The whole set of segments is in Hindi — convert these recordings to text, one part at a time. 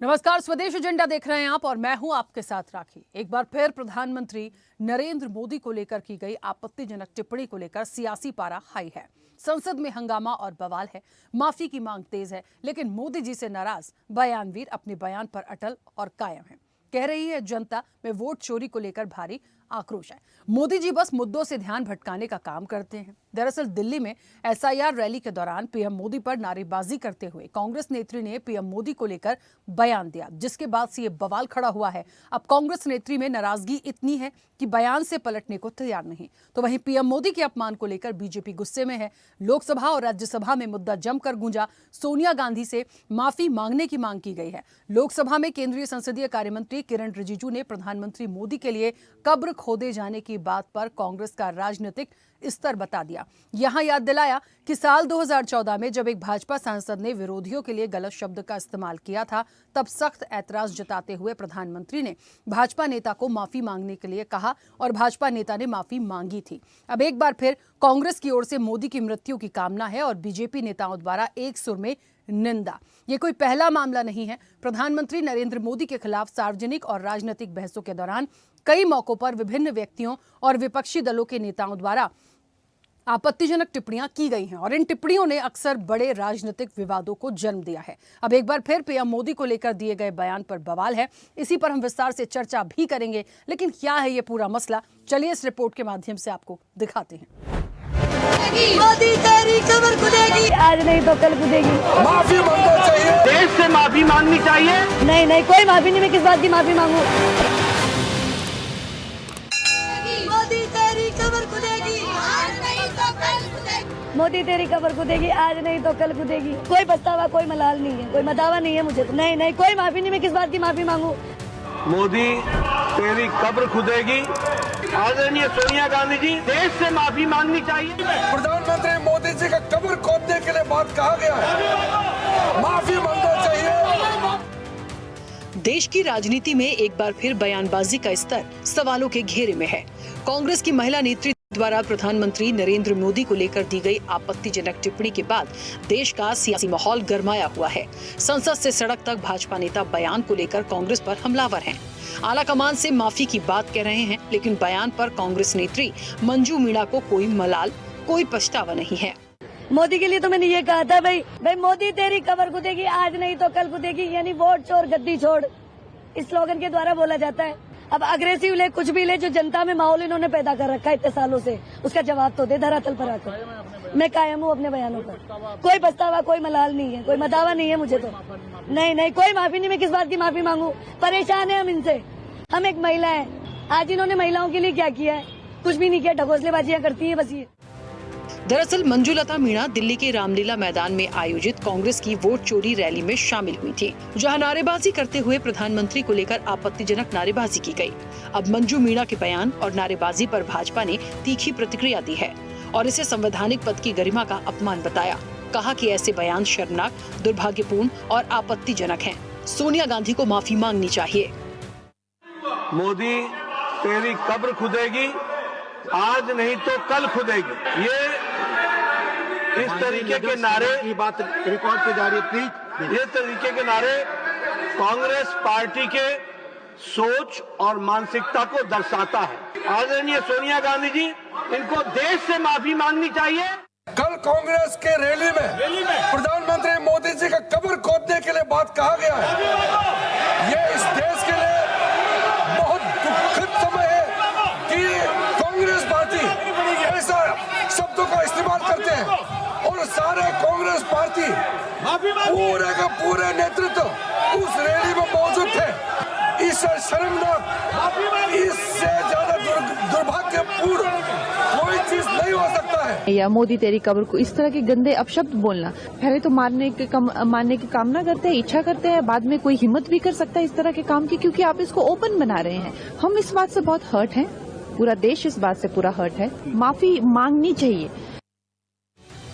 नमस्कार, स्वदेश एजेंडा देख रहे हैं आप और मैं हूं आपके साथ राखी। एक बार फिर प्रधानमंत्री नरेंद्र मोदी को लेकर की गई आपत्तिजनक टिप्पणी को लेकर सियासी पारा हाई है। संसद में हंगामा और बवाल है, माफी की मांग तेज है, लेकिन मोदी जी से नाराज बयानवीर अपने बयान पर अटल और कायम है। कह रही है जनता में वोट चोरी को लेकर भारी आक्रोश है। मोदी जी बस मुद्दों से ध्यान भटकाने का काम करते हैं। दरअसल दिल्ली में एसआईआर रैली के दौरान पीएम मोदी पर नारेबाजी करते हुए कांग्रेस नेत्री ने पीएम मोदी को लेकर बयान दिया, जिसके बाद से ये बवाल खड़ा हुआ है। अब कांग्रेस नेत्री में नाराजगी इतनी है कि बयान से पलटने को तैयार नहीं। तो वहीं पीएम मोदी के अपमान को लेकर बीजेपी गुस्से में है। लोकसभा और राज्यसभा में मुद्दा जमकर गूंजा। सोनिया गांधी से माफी मांगने की मांग की गई है। लोकसभा में केंद्रीय संसदीय कार्यमंत्री किरण रिजिजू ने प्रधानमंत्री मोदी के लिए कब्र खोदे जाने की बात पर कांग्रेस का राजनीतिक स्तर बता दिया। यहां याद दिलाया कि साल 2014 में जब एक भाजपा सांसद ने विरोधियों के लिए गलत शब्द का इस्तेमाल किया था, तब सख्त ऐतराज जताते हुए प्रधानमंत्री ने भाजपा नेता को माफी मांगने के लिए कहा और भाजपा नेता ने माफी मांगी थी। अब एक बार फिर कांग्रेस की ओर से मोदी की मृत्यु की कामना है और बीजेपी नेताओं द्वारा एक सुर में निंदा। ये कोई पहला मामला नहीं है। प्रधानमंत्री नरेंद्र मोदी के खिलाफ सार्वजनिक और राजनीतिक बहसों के दौरान कई मौकों पर विभिन्न व्यक्तियों और विपक्षी दलों के नेताओं द्वारा आपत्तिजनक टिप्पणियां की गई हैं और इन टिप्पणियों ने अक्सर बड़े राजनीतिक विवादों को जन्म दिया है। अब एक बार फिर पीएम मोदी को लेकर दिए गए बयान पर बवाल है। इसी पर हम विस्तार से चर्चा भी करेंगे, लेकिन क्या है ये पूरा मसला, चलिए इस रिपोर्ट के माध्यम से आपको दिखाते हैं। मोदी तेरी कमर खुदेगी, आज नहीं तो कल खुदेगी। माफी मांगना चाहिए, देश से माफी मांगनी चाहिए। नहीं, कोई माफी नहीं। मैं किस बात की माफी मांगू? मोदी तेरी कमर खुदेगी, आज नहीं तो कल खुदेगी। मोदी तेरी कमर खुदेगी, आज नहीं तो कल खुदेगी। कोई पछतावा, कोई मलाल नहीं है, कोई मदावा नहीं है मुझे तो। नहीं, कोई माफी नहीं। मैं किस बात की माफी मांगू? मोदी तेरी कब्र खुदेगी। आदरणीय सोनिया गांधी जी, देश से माफी मांगनी चाहिए। प्रधानमंत्री मोदी जी का कब्र खोदने के लिए बात कहा गया है, माफी मांगना चाहिए। देश की राजनीति में एक बार फिर बयानबाजी का स्तर सवालों के घेरे में है। कांग्रेस की महिला नेत्री द्वारा प्रधानमंत्री नरेंद्र मोदी को लेकर दी गई आपत्तिजनक टिप्पणी के बाद देश का सियासी माहौल गरमाया हुआ है। संसद से सड़क तक भाजपा नेता बयान को लेकर कांग्रेस पर हमलावर हैं। आला कमान से माफी की बात कह रहे हैं, लेकिन बयान पर कांग्रेस नेत्री मंजू मीणा को कोई मलाल, कोई पछतावा नहीं है। मोदी के लिए तो मैंने ये कहा था, भाई मोदी तेरी कब्र खुदेगी, आज नहीं तो कल खुदेगी। यानी वोट चोर गद्दी छोड़, इस स्लोगन के द्वारा बोला जाता है। अब अग्रेसिव ले, कुछ भी ले, जो जनता में माहौल इन्होंने पैदा कर रखा है इतने सालों से, उसका जवाब तो दे धरातल पर आकर। मैं कायम हूँ अपने बयानों पर। कोई पछतावा, कोई मलाल नहीं है, कोई मदावा नहीं है मुझे तो। नहीं, कोई माफी नहीं। मैं किस बात की माफी मांगू? परेशान है हम इनसे। हम एक महिला है, आज इन्होंने महिलाओं के लिए क्या किया है? कुछ भी नहीं किया, ढकोसलेबाजियां करती है बस ये। दरअसल मंजुलता मीणा दिल्ली के रामलीला मैदान में आयोजित कांग्रेस की वोट चोरी रैली में शामिल हुई थी, जहां नारेबाजी करते हुए प्रधानमंत्री को लेकर आपत्तिजनक नारेबाजी की गई। अब मंजू मीणा के बयान और नारेबाजी पर भाजपा ने तीखी प्रतिक्रिया दी है और इसे संवैधानिक पद की गरिमा का अपमान बताया। कहा कि ऐसे बयान शर्मनाक, दुर्भाग्यपूर्ण और आपत्तिजनक हैं। सोनिया गांधी को माफी मांगनी चाहिए। मोदी तेरी कब्र खुदेगी, आज नहीं तो कल खुदेगी। ये इस तरीके के नारे की बात रिकॉर्ड पे जा रही है, प्लीज। ये तरीके के नारे कांग्रेस पार्टी के सोच और मानसिकता को दर्शाता है। आदरणीय सोनिया गांधी जी, इनको देश से माफी मांगनी चाहिए। कल कांग्रेस के रैली में प्रधानमंत्री मोदी जी का कब्र खोदने के लिए बात कहा गया है। ये इस देश के लिए बहुत दुखद समय है कि कांग्रेस पार्टी ऐसा शब्दों का इस्तेमाल करते हैं और सारे कांग्रेस पार्टी पूरे का पूरे नेतृत्व उस रैली में मौजूद थे। इससे शर्मनाक, इससे ज्यादा दुर्भाग्यपूर्ण कोई चीज नहीं हो सकता है। या मोदी तेरी कब्र को इस तरह के गंदे अपशब्द बोलना, पहले तो मारने की कामना करते हैं, इच्छा करते हैं, बाद में कोई हिम्मत भी कर सकता है इस तरह के काम की, क्योंकि आप इसको ओपन बना रहे हैं। हम इस बात से बहुत हर्ट हैं, पूरा देश इस बात से पूरा हर्ट है। माफी मांगनी चाहिए।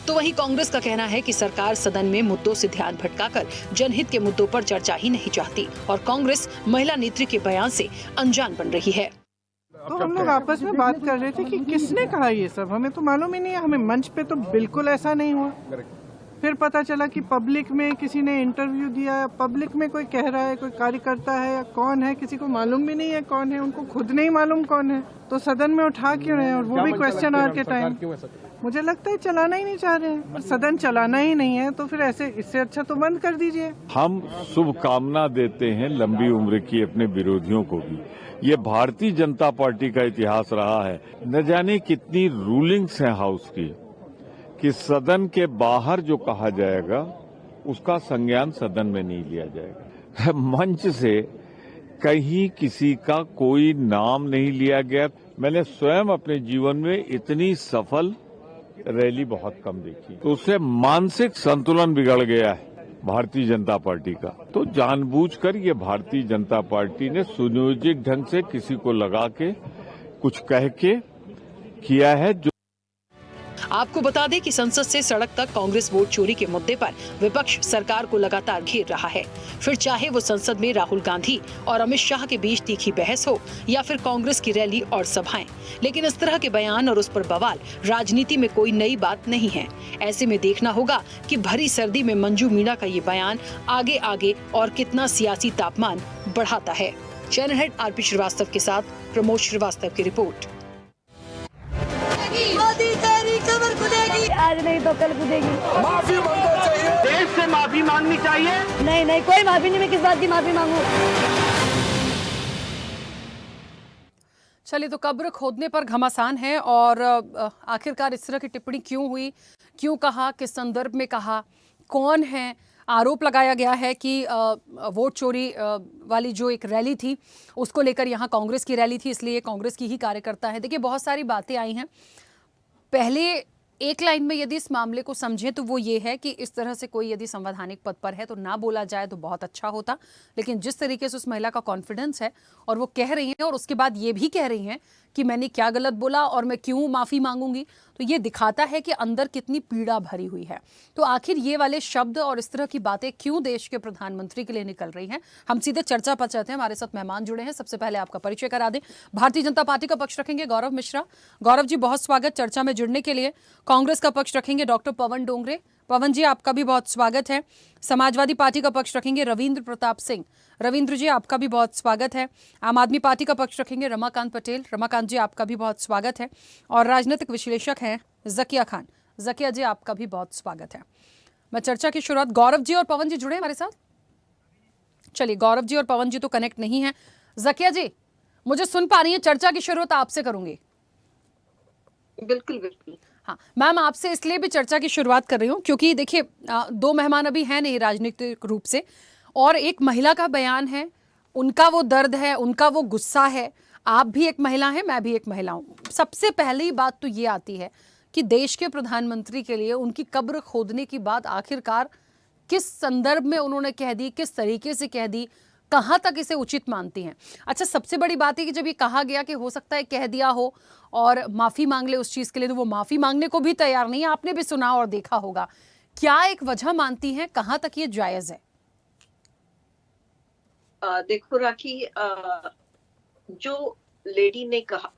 तो वहीं कांग्रेस का कहना है कि सरकार सदन में मुद्दों से ध्यान भटकाकर जनहित के मुद्दों पर चर्चा ही नहीं चाहती और कांग्रेस महिला नेत्री के बयान से अनजान बन रही है। तो हम लोग आपस में बात कर रहे थे कि किसने कहा ये सब, हमें तो मालूम ही नहीं है। हमें मंच पे तो बिल्कुल ऐसा नहीं हुआ। फिर पता चला कि पब्लिक में किसी ने इंटरव्यू दिया, पब्लिक में कोई कह रहा है, कोई कार्यकर्ता है या कौन है, किसी को मालूम भी नहीं है कौन है, उनको खुद नहीं मालूम कौन है, तो सदन में उठा क्यों रहे हैं, और वो भी क्वेश्चन आवर के टाइम। मुझे लगता है चलाना ही नहीं चाह रहे हैं, और सदन चलाना ही नहीं है तो फिर ऐसे, इससे अच्छा तो बंद कर दीजिए। हम शुभकामना देते हैं लंबी उम्र की अपने विरोधियों को भी। ये भारतीय जनता पार्टी का इतिहास रहा है, न जाने कितनी रूलिंग्स हैं हाउस की, कि सदन के बाहर जो कहा जाएगा उसका संज्ञान सदन में नहीं लिया जाएगा। मंच से कहीं किसी का कोई नाम नहीं लिया गया। मैंने स्वयं अपने जीवन में इतनी सफल रैली बहुत कम देखी, तो उससे मानसिक संतुलन बिगड़ गया है भारतीय जनता पार्टी का। तो जानबूझकर ये भारतीय जनता पार्टी ने सुनियोजित ढंग से किसी को लगा के कुछ कह के किया है। जो आपको बता दें कि संसद से सड़क तक कांग्रेस वोट चोरी के मुद्दे पर विपक्ष सरकार को लगातार घेर रहा है। फिर चाहे वो संसद में राहुल गांधी और अमित शाह के बीच तीखी बहस हो या फिर कांग्रेस की रैली और सभाएं, लेकिन इस तरह के बयान और उस पर बवाल राजनीति में कोई नई बात नहीं है। ऐसे में देखना होगा कि भरी सर्दी में मंजू मीणा का ये बयान आगे आगे और कितना सियासी तापमान बढ़ाता है। चैनल हेड आरपी श्रीवास्तव के साथ प्रमोद श्रीवास्तव की रिपोर्ट। मोदी तेरी कमर कुदेगी, आज नहीं तो कल कुदेगी। माफी मांगना चाहिए, देश से माफी मांगनी चाहिए। नहीं, कोई माफी नहीं, मैं किस बात की माफी मांगू। चलिए, तो कब्र खोदने पर घमासान है, और आखिरकार इस तरह की टिप्पणी क्यों हुई, क्यों कहा, किस संदर्भ में कहा, कौन है। आरोप लगाया गया है कि वोट चोरी वाली जो एक रैली थी उसको लेकर, यहाँ कांग्रेस की रैली थी इसलिए कांग्रेस की ही कार्यकर्ता है। देखिए, बहुत सारी बातें आई हैं। पहले एक लाइन में यदि इस मामले को समझें तो वो ये है कि इस तरह से कोई यदि संवैधानिक पद पर है तो ना बोला जाए तो बहुत अच्छा होता, लेकिन जिस तरीके से उस महिला का कॉन्फिडेंस है और वो कह रही हैं, और उसके बाद ये भी कह रही हैं कि मैंने क्या गलत बोला और मैं क्यों माफ़ी मांगूंगी, तो ये दिखाता है कि अंदर कितनी पीड़ा भरी हुई है। तो आखिर ये वाले शब्द और इस तरह की बातें क्यों देश के प्रधानमंत्री के लिए निकल रही हैं, हम सीधे चर्चा पर चलते हैं। हमारे साथ मेहमान जुड़े हैं। सबसे पहले आपका परिचय करा दें। भारतीय जनता पार्टी का पक्ष रखेंगे गौरव मिश्रा। गौरव जी, बहुत स्वागत चर्चा में जुड़ने के लिए। कांग्रेस का पक्ष रखेंगे डॉक्टर पवन डोंगरे। पवन जी, आपका भी बहुत स्वागत है। समाजवादी पार्टी का पक्ष रखेंगे रविंद्र प्रताप सिंह। रविंद्र जी, आपका भी बहुत स्वागत है। आम आदमी पार्टी का पक्ष रखेंगे रमाकांत पटेल। रमाकांत जी, आपका भी बहुत स्वागत है। और राजनीतिक विश्लेषक हैं जकिया खान। जकिया जी, आपका भी बहुत स्वागत है। मैं चर्चा की शुरुआत, गौरव जी और पवन जी जुड़े हमारे साथ। चलिए, गौरव जी और पवन जी तो कनेक्ट नहीं है। जकिया जी, मुझे सुन पा रही है? चर्चा की शुरुआत आपसे करूंगी। बिल्कुल बिल्कुल। हाँ मैम, आपसे इसलिए भी चर्चा की शुरुआत कर रही हूँ क्योंकि देखिए, दो मेहमान अभी हैं नहीं राजनीतिक रूप से, और एक महिला का बयान है, उनका वो दर्द है, उनका वो गुस्सा है। आप भी एक महिला हैं, मैं भी एक महिला हूँ। सबसे पहली बात तो ये आती है कि देश के प्रधानमंत्री के लिए उनकी कब्र खोदने की बात आखिरकार किस संदर्भ में उन्होंने कह दी, किस तरीके से कह दी, कहाँ तक इसे उचित मानती हैं? अच्छा, सबसे बड़ी बात है कि जब ये कहा गया कि हो सकता है कह दिया हो और माफ़ी मांग ले उस चीज़ के लिए, तो वो माफ़ी मांगने को भी तैयार नहीं है। आपने भी सुना और देखा होगा। क्या एक वजह मानती हैं? कहाँ तक ये जायज़ है? देखो राखी, जो लेडी ने कहा,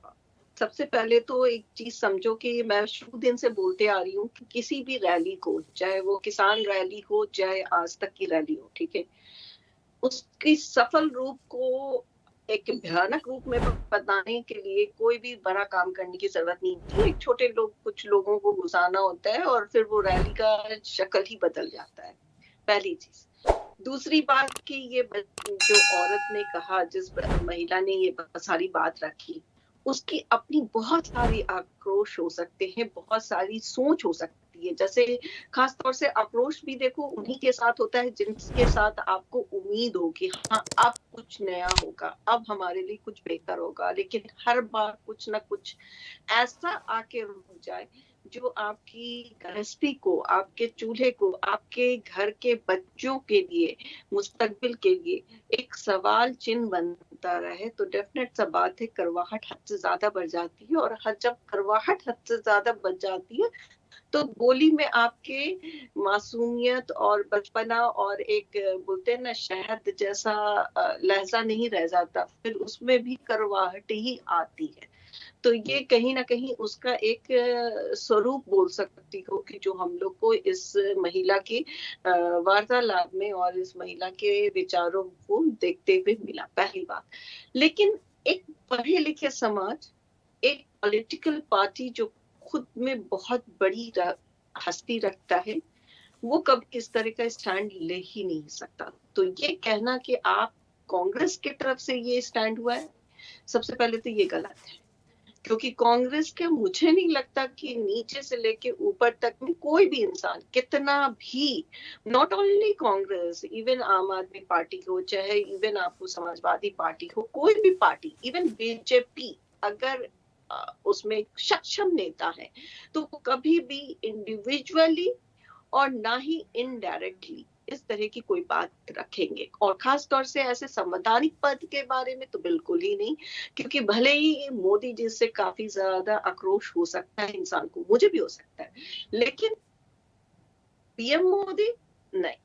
सबसे पहले तो एक चीज समझो कि मैं शुरू दिन से बोलते आ रही हूँ कि किसी भी रैली को, चाहे वो किसान रैली हो, चाहे आज तक की रैली हो, ठीक है, उसकी सफल रूप को एक भयानक रूप में बताने के लिए कोई भी बड़ा काम करने की जरूरत नहीं होती। एक छोटे लोग, कुछ लोगों को घुसाना होता है और फिर वो रैली का शक्ल ही बदल जाता है, पहली चीज। दूसरी बात कि ये जो औरत ने कहा, जिस महिला ने ये सारी बात रखी, उसकी अपनी बहुत सारी आक्रोश हो सकते हैं, बहुत सारी सोच हो सकती है। जैसे खास तौर से आक्रोश भी देखो उन्हीं के साथ होता है जिनके साथ आपको उम्मीद हो कि हाँ अब कुछ नया होगा, अब हमारे लिए कुछ बेहतर होगा, लेकिन हर बार कुछ ना कुछ ऐसा आके रुक जाए जो आपकी गृहस्थी को, आपके चूल्हे को, आपके घर के बच्चों के लिए, मुस्तकबिल के लिए एक सवाल चिन्ह बनता रहे, तो डेफिनेट सा बात है करवाहट हद से ज्यादा बढ़ जाती है। और जब करवाहट हद से ज्यादा बढ़ जाती है तो बोली में आपके मासूमियत और बचपना और एक बोलते हैं ना शहद जैसा लहजा नहीं रह जाता, फिर उसमें भी करवाहट ही आती है। तो ये कहीं ना कहीं उसका एक स्वरूप बोल सकती हो कि जो हम लोग को इस महिला की वार्तालाप में और इस महिला के विचारों को देखते हुए मिला, पहली बात। लेकिन एक पढ़े लिखे समाज, एक पॉलिटिकल पार्टी जो खुद में बहुत बड़ी हस्ती रखता है, वो कभी इस तरह का स्टैंड ले ही नहीं सकता। तो ये कहना कि आप कांग्रेस की तरफ से ये स्टैंड हुआ है, सबसे पहले तो ये गलत है, क्योंकि कांग्रेस के मुझे नहीं लगता कि नीचे से लेके ऊपर तक में कोई भी इंसान कितना भी, नॉट ओनली कांग्रेस, इवन आम आदमी पार्टी हो, चाहे इवन आपको समाजवादी पार्टी हो, कोई भी पार्टी, इवन बीजेपी, अगर उसमें सक्षम नेता है तो कभी भी इंडिविजुअली और ना ही इनडायरेक्टली इस तरह की कोई बात रखेंगे, और खास तौर से ऐसे संवैधानिक पद के बारे में तो बिल्कुल ही नहीं। क्योंकि भले ही मोदी जी से काफी ज्यादा आक्रोश हो सकता है इंसान को, मुझे भी हो सकता है, लेकिन पीएम मोदी नहीं,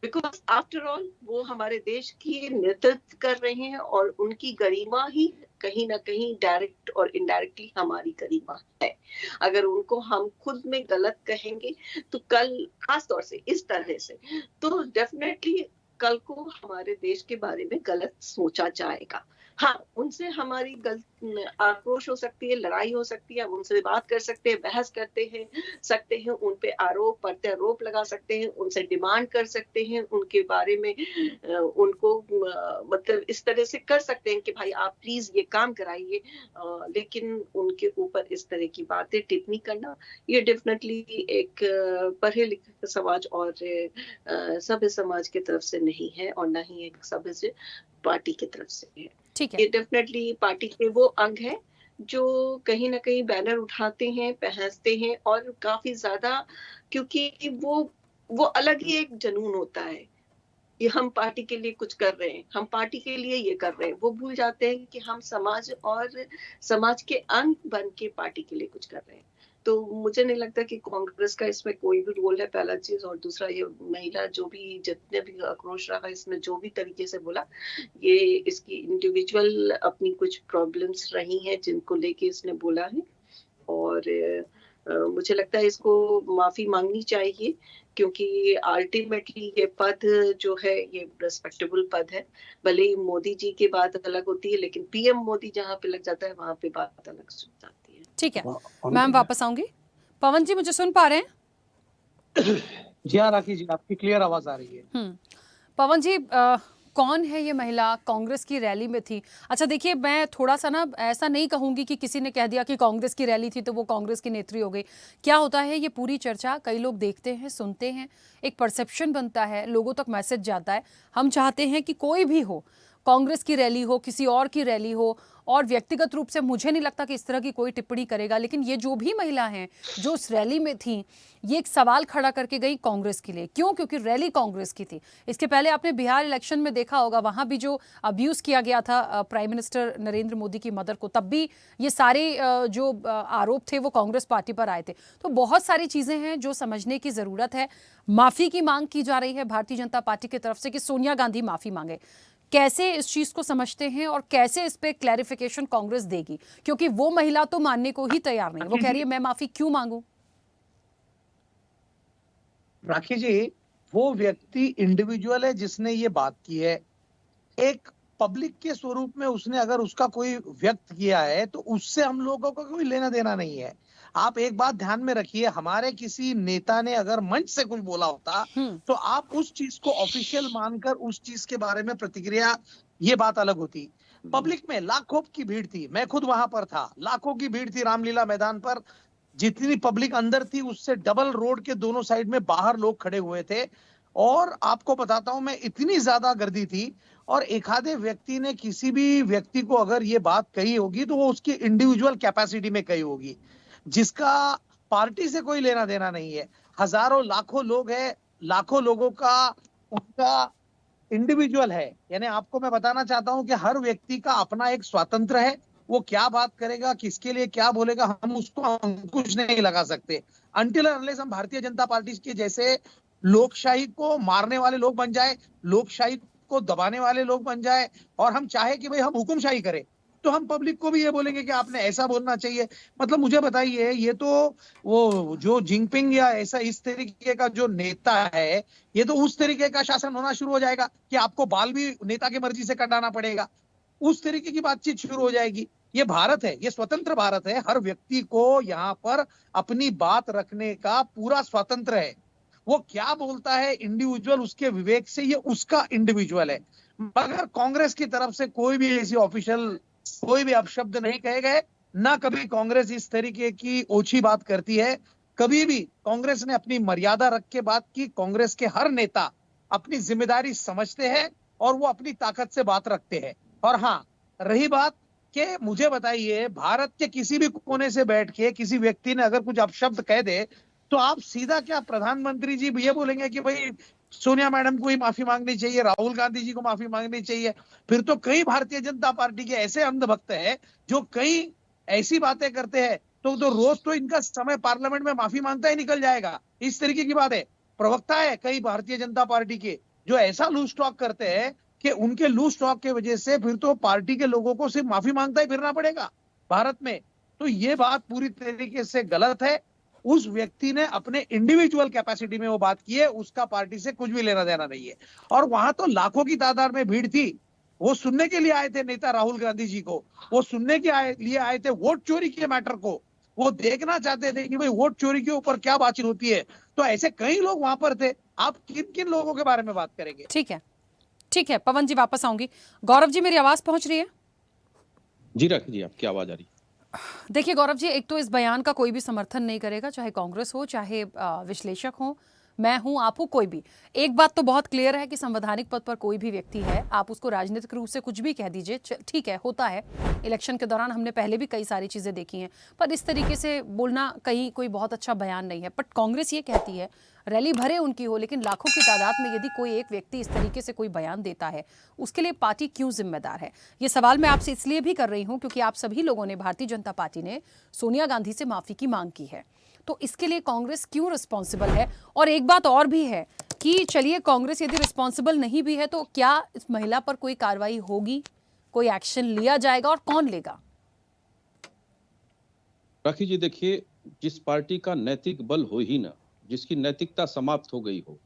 बिकॉज आफ्टर ऑल वो हमारे देश की नेतृत्व कर रहे हैं और उनकी गरिमा ही कहीं ना कहीं डायरेक्ट और इनडायरेक्टली हमारी गरिमा है। अगर उनको हम खुद में गलत कहेंगे तो कल, खास तौर से इस तरह से, तो डेफिनेटली कल को हमारे देश के बारे में गलत सोचा जाएगा। हाँ, उनसे हमारी आक्रोश हो सकती है, लड़ाई हो सकती है, हम उनसे बात कर सकते हैं, बहस करते हैं, उन पे आरोप प्रत्यारोप लगा सकते हैं, उनसे डिमांड कर सकते हैं, उनके बारे में उनको मतलब इस तरह से कर सकते हैं कि भाई आप प्लीज ये काम कराइए, लेकिन उनके ऊपर इस तरह की बातें टिप्पणी करना, ये डेफिनेटली एक पढ़े लिखे समाज और सभ्य समाज की तरफ से नहीं है, और ना ही एक सभ्य पार्टी की तरफ से है। ठीक है। ये डेफिनेटली पार्टी के वो अंग है जो कहीं ना कहीं बैनर उठाते हैं, पहनते हैं, और काफी ज्यादा, क्योंकि वो अलग ही एक जुनून होता है कि हम पार्टी के लिए कुछ कर रहे हैं, हम पार्टी के लिए ये कर रहे हैं। वो भूल जाते हैं कि हम समाज और समाज के अंग बन के पार्टी के लिए कुछ कर रहे हैं। तो मुझे नहीं लगता कि कांग्रेस का इसमें कोई भी रोल है, पहला चीज। और दूसरा, ये महिला जो भी जितने भी आक्रोश रहा, इसमें जो भी तरीके से बोला, ये इसकी इंडिविजुअल अपनी कुछ प्रॉब्लम्स रही हैं जिनको लेके इसने बोला है, और मुझे लगता है इसको माफी मांगनी चाहिए, क्योंकि अल्टीमेटली ये पद जो है ये रिस्पेक्टेबल पद है। भले ही मोदी जी की बात अलग होती है, लेकिन पीएम मोदी जहाँ पे लग जाता है वहां पे बात अलग सुन जाती है। ठीक है, मैम वापस आऊंगी। पवन जी, मुझे सुन पा रहे हैं? जी हाँ राखी जी, आपकी क्लियर आवाज आ रही है। पवन जी, कौन है ये महिला? कांग्रेस की रैली में थी। अच्छा देखिए, मैं थोड़ा सा ना ऐसा नहीं कहूंगी कि किसी ने कह दिया कि कांग्रेस की रैली थी तो वो कांग्रेस की नेत्री हो गई। क्या होता है, ये पूरी चर्चा कई लोग देखते हैं, सुनते हैं, एक परसेप्शन बनता है, लोगों तक मैसेज जाता है। हम चाहते हैं कि कोई भी हो, कांग्रेस की रैली हो, किसी और की रैली हो, और व्यक्तिगत रूप से मुझे नहीं लगता कि इस तरह की कोई टिप्पणी करेगा, लेकिन ये जो भी महिला हैं जो उस रैली में थी, ये एक सवाल खड़ा करके गई कांग्रेस के लिए। क्यों? क्योंकि रैली कांग्रेस की थी। इसके पहले आपने बिहार इलेक्शन में देखा होगा, वहां भी जो अब्यूज किया गया था प्राइम मिनिस्टर नरेंद्र मोदी की मदर को, तब भी ये सारे जो आरोप थे वो कांग्रेस पार्टी पर आए थे। तो बहुत सारी चीजें हैं जो समझने की जरूरत है। माफी की मांग की जा रही है भारतीय जनता पार्टी की तरफ से कि सोनिया गांधी माफी मांगे। कैसे इस चीज को समझते हैं और कैसे इस पे क्लैरिफिकेशन कांग्रेस देगी? क्योंकि वो महिला तो मानने को ही तैयार नहीं। वो कह रही है मैं माफी क्यों मांगू। राखी जी, वो व्यक्ति इंडिविजुअल है जिसने ये बात की है। एक पब्लिक के स्वरूप में उसने अगर उसका कोई व्यक्त किया है तो उससे हम लोगों को कोई लेना देना नहीं है। आप एक बात ध्यान में रखिए, हमारे किसी नेता ने अगर मंच से कुछ बोला होता तो आप उस चीज को ऑफिशियल मानकर उस चीज के बारे में प्रतिक्रिया, ये बात अलग होती। पब्लिक में लाखों की भीड़ थी, मैं खुद वहां पर था, लाखों की भीड़ थी रामलीला मैदान पर। जितनी पब्लिक अंदर थी उससे डबल रोड के दोनों साइड में बाहर लोग खड़े हुए थे। और आपको बताता हूं मैं, इतनी ज्यादा गर्दी थी, और एक आधे व्यक्ति ने किसी भी व्यक्ति को अगर ये बात कही होगी तो वो उसकी इंडिविजुअल कैपेसिटी में कही होगी, जिसका पार्टी से कोई लेना देना नहीं है। हजारों लाखों लोग हैं, लाखों लोगों का उनका इंडिविजुअल है। यानी आपको मैं बताना चाहता हूं कि हर व्यक्ति का अपना एक स्वातंत्र है, वो क्या बात करेगा, किसके लिए क्या बोलेगा, हम उसको अंकुश नहीं लगा सकते अनटिल अनलेस हम भारतीय जनता पार्टी के जैसे लोकशाही को मारने वाले लोग बन जाए, लोकशाही को दबाने वाले लोग बन जाए, और हम चाहे कि भाई हम हुकुमशाही करें। तो हम पब्लिक को भी ये बोलेंगे कि आपने ऐसा बोलना चाहिए। मतलब मुझे बताइए, ये तो वो जो जिनपिंग या ऐसा इस तरीके का जो नेता है, ये तो उस तरीके का शासन होना शुरू हो जाएगा कि आपको बाल भी नेता की मर्जी से कटाना पड़ेगा, उस तरीके की बातचीत शुरू हो जाएगी। ये भारत है, ये स्वतंत्र भारत है, हर व्यक्ति को यहाँ पर अपनी बात रखने का पूरा स्वतंत्र है। वो क्या बोलता है इंडिविजुअल, उसके विवेक से, ये उसका इंडिविजुअल है। मगर कांग्रेस की तरफ से कोई भी ऐसी ऑफिशियल कोई भी अपशब्द नहीं कहे गए, ना कभी कांग्रेस इस तरीके की ओछी बात करती है। कभी भी कांग्रेस ने अपनी मर्यादा रख के बात की। कांग्रेस के हर नेता अपनी जिम्मेदारी समझते हैं और वो अपनी ताकत से बात रखते हैं। और हाँ, रही बात कि मुझे बताइए, भारत के किसी भी कोने से बैठ के किसी व्यक्ति ने अगर कुछ अपशब्द कह दे, तो आप सीधा क्या प्रधानमंत्री जी ये बोलेंगे कि भाई सोनिया मैडम को ही माफी मांगनी चाहिए, राहुल गांधी जी को माफी मांगनी चाहिए? फिर तो कई भारतीय जनता पार्टी के ऐसे अंधभक्त हैं जो कई ऐसी बातें करते हैं, तो रोज तो इनका समय पार्लियामेंट में माफी मांगता ही निकल जाएगा। इस तरीके की बात है। प्रवक्ता है कई भारतीय जनता पार्टी के जो ऐसा लूज टॉक करते हैं कि उनके लूज टॉक की वजह से फिर तो पार्टी के लोगों को सिर्फ माफी मांगता ही फिरना पड़ेगा भारत में। तो ये बात पूरी तरीके से गलत है। उस व्यक्ति ने अपने इंडिविजुअल कैपेसिटी में वो बात की है, उसका पार्टी से कुछ भी लेना देना नहीं है। और वहां तो लाखों की तादाद में भीड़ थी, वो सुनने के लिए आए थे नेता राहुल गांधी जी को, वो सुनने के लिए आए थे वोट चोरी के मैटर को, वो देखना चाहते थे कि भाई वोट चोरी के ऊपर क्या बातचीत होती है। तो ऐसे कई लोग वहां पर थे। आप किन किन लोगों के बारे में बात करेंगे? ठीक है पवन जी, वापस आऊंगी। गौरव जी, मेरी आवाज पहुंच रही है? जी रखिए, आपकी आवाज आ रही। देखिए गौरव जी, एक तो इस बयान का कोई भी समर्थन नहीं करेगा, चाहे कांग्रेस हो, चाहे विश्लेषक हो, मैं हूं, आप हो, कोई भी। एक बात तो बहुत क्लियर है कि संवैधानिक पद पर कोई भी व्यक्ति है, आप उसको राजनीतिक रूप से कुछ भी कह दीजिए, ठीक है, होता है। इलेक्शन के दौरान हमने पहले भी कई सारी चीज़ें देखी हैं, पर इस तरीके से बोलना कहीं कोई बहुत अच्छा बयान नहीं है। बट कांग्रेस ये कहती है, रैली भरे उनकी हो, लेकिन लाखों की तादाद में यदि कोई एक व्यक्ति इस तरीके से कोई बयान देता है, उसके लिए पार्टी क्यों जिम्मेदार है? ये सवाल मैं आपसे इसलिए भी कर रही हूं क्योंकि आप सभी लोगों ने, भारतीय जनता पार्टी ने सोनिया गांधी से माफी की मांग की है, तो इसके लिए कांग्रेस क्यों रिस्पॉन्सिबल है? और एक बात और भी है कि चलिए कांग्रेस यदि रिस्पॉन्सिबल नहीं भी है, तो क्या इस महिला पर कोई कार्रवाई होगी, कोई एक्शन लिया जाएगा, और कौन लेगा? राखी जी, देखिए, जिस पार्टी का नैतिक बल हो ही ना, जिसकी नैतिकता समाप्त हो गई हो,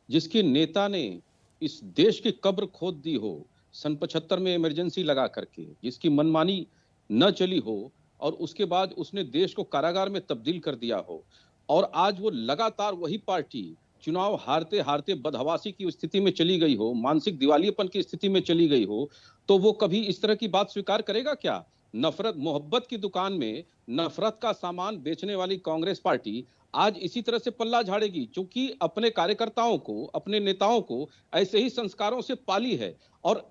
जिसके नेता ने इस देश की कब्र खोद दी हो सन 75 में इमरजेंसी लगा करके, जिसकी मनमानी न चली हो और उसके बाद उसने देश को कारागार में तब्दील कर दिया हो, और आज वो लगातार वही पार्टी चुनाव हारते हारते बदहवासी की स्थिति में चली गई हो, मानसिक दिवालियेपन की स्थिति में चली गई हो, तो वो कभी इस तरह की बात स्वीकार करेगा क्या? नफरत, मोहब्बत की दुकान में नफरत का सामान बेचने वाली कांग्रेस पार्टी आज इसी तरह से पल्ला झाड़ेगी, क्योंकि अपने कार्यकर्ताओं को, अपने नेताओं को ऐसे ही संस्कारों से पाली है। और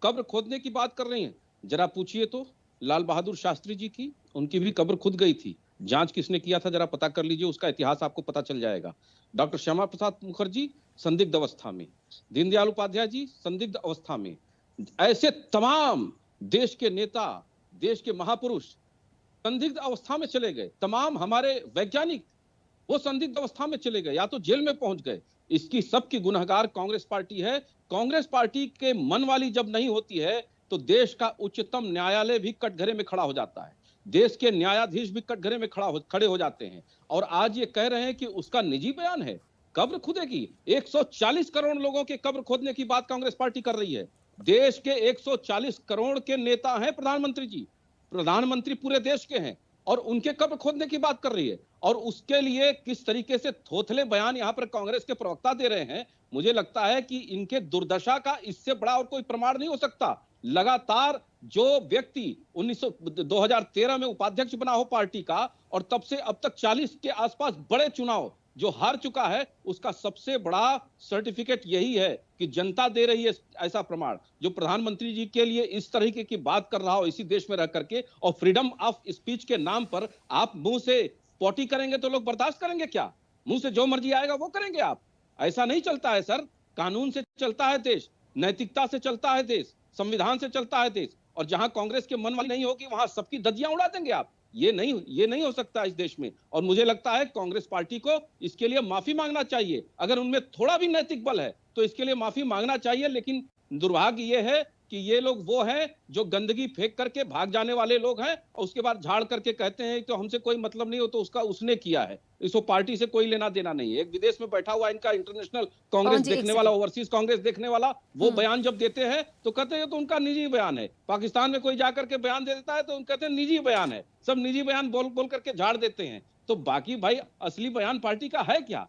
कब्र खोदने की बात कर रही हैं, जरा पूछिए तो लाल बहादुर शास्त्री जी की, उनकी भी कब्र खुद गई थी। जांच किसने किया था जरा पता कर लीजिए, उसका इतिहास आपको पता चल जाएगा। डॉक्टर श्यामा प्रसाद मुखर्जी संदिग्ध अवस्था में, दीनदयाल उपाध्याय जी संदिग्ध अवस्था में, ऐसे तमाम देश के नेता, देश के महापुरुष संदिग्ध अवस्था में चले गए। तमाम हमारे वैज्ञानिक वो संदिग्ध अवस्था में चले गए, या तो जेल में पहुंच गए। इसकी सबकी गुनहगार कांग्रेस पार्टी है। कांग्रेस पार्टी के मन वाली जब नहीं होती है तो देश का उच्चतम न्यायालय भी कटघरे में खड़ा हो जाता है, देश के न्यायाधीश भी कटघरे में खड़े हो जाते हैं। और आज ये कह रहे हैं कि उसका निजी बयान है, कब्र खुदेगी। 140 करोड़ लोगों के कब्र खोदने की बात कांग्रेस पार्टी कर रही है। देश के 140 करोड़ के नेता हैं प्रधानमंत्री जी, प्रधानमंत्री पूरे देश के हैं, और उनके कब्र खोदने की बात कर रही है। और उसके लिए किस तरीके से थोथले बयान यहाँ पर कांग्रेस के प्रवक्ता दे रहे हैं, मुझे लगता है कि इनके दुर्दशा का इससे बड़ा और कोई प्रमाण नहीं हो सकता। लगातार जो व्यक्ति 2013 में उपाध्यक्ष बना हो पार्टी का, और तब से अब तक 40 के आसपास बड़े चुनाव जो हार चुका है, उसका सबसे बड़ा सर्टिफिकेट यही है कि जनता दे रही है ऐसा प्रमाण। जो प्रधानमंत्री जी के लिए इस तरीके की बात कर रहा हो इसी देश में रह करके, और फ्रीडम ऑफ स्पीच के नाम पर आप मुंह से पोटी करेंगे तो लोग बर्दाश्त करेंगे क्या? मुंह से जो मर्जी आएगा वो करेंगे आप? ऐसा नहीं चलता है सर। कानून से चलता है देश, नैतिकता से चलता है देश, संविधान से चलता है देश। और जहां कांग्रेस के मन वाली नहीं होगी वहां सबकी धज्जियां उड़ा देंगे आप। ये नहीं हो सकता इस देश में। और मुझे लगता है कांग्रेस पार्टी को इसके लिए माफी मांगना चाहिए। अगर उनमें थोड़ा भी नैतिक बल है तो इसके लिए माफी मांगना चाहिए। लेकिन दुर्भाग्य ये है कि ये लोग वो हैं जो गंदगी फेंक करके भाग जाने वाले लोग हैं और उसके बाद झाड़ करके कहते हैं तो हमसे कोई मतलब नहीं हो, तो उसका उसने किया है, इसको पार्टी से कोई लेना देना नहीं है। एक विदेश में बैठा हुआ इनका इंटरनेशनल कांग्रेस देखने वाला, ओवरसीज कांग्रेस देखने वाला, वो बयान जब देते हैं तो कहते हैं तो उनका निजी बयान है। पाकिस्तान में कोई जाकर के बयान दे देता है तो कहते हैं निजी बयान है, सब निजी बयान बोल बोल करके झाड़ देते हैं। तो बाकी भाई असली बयान पार्टी का है क्या?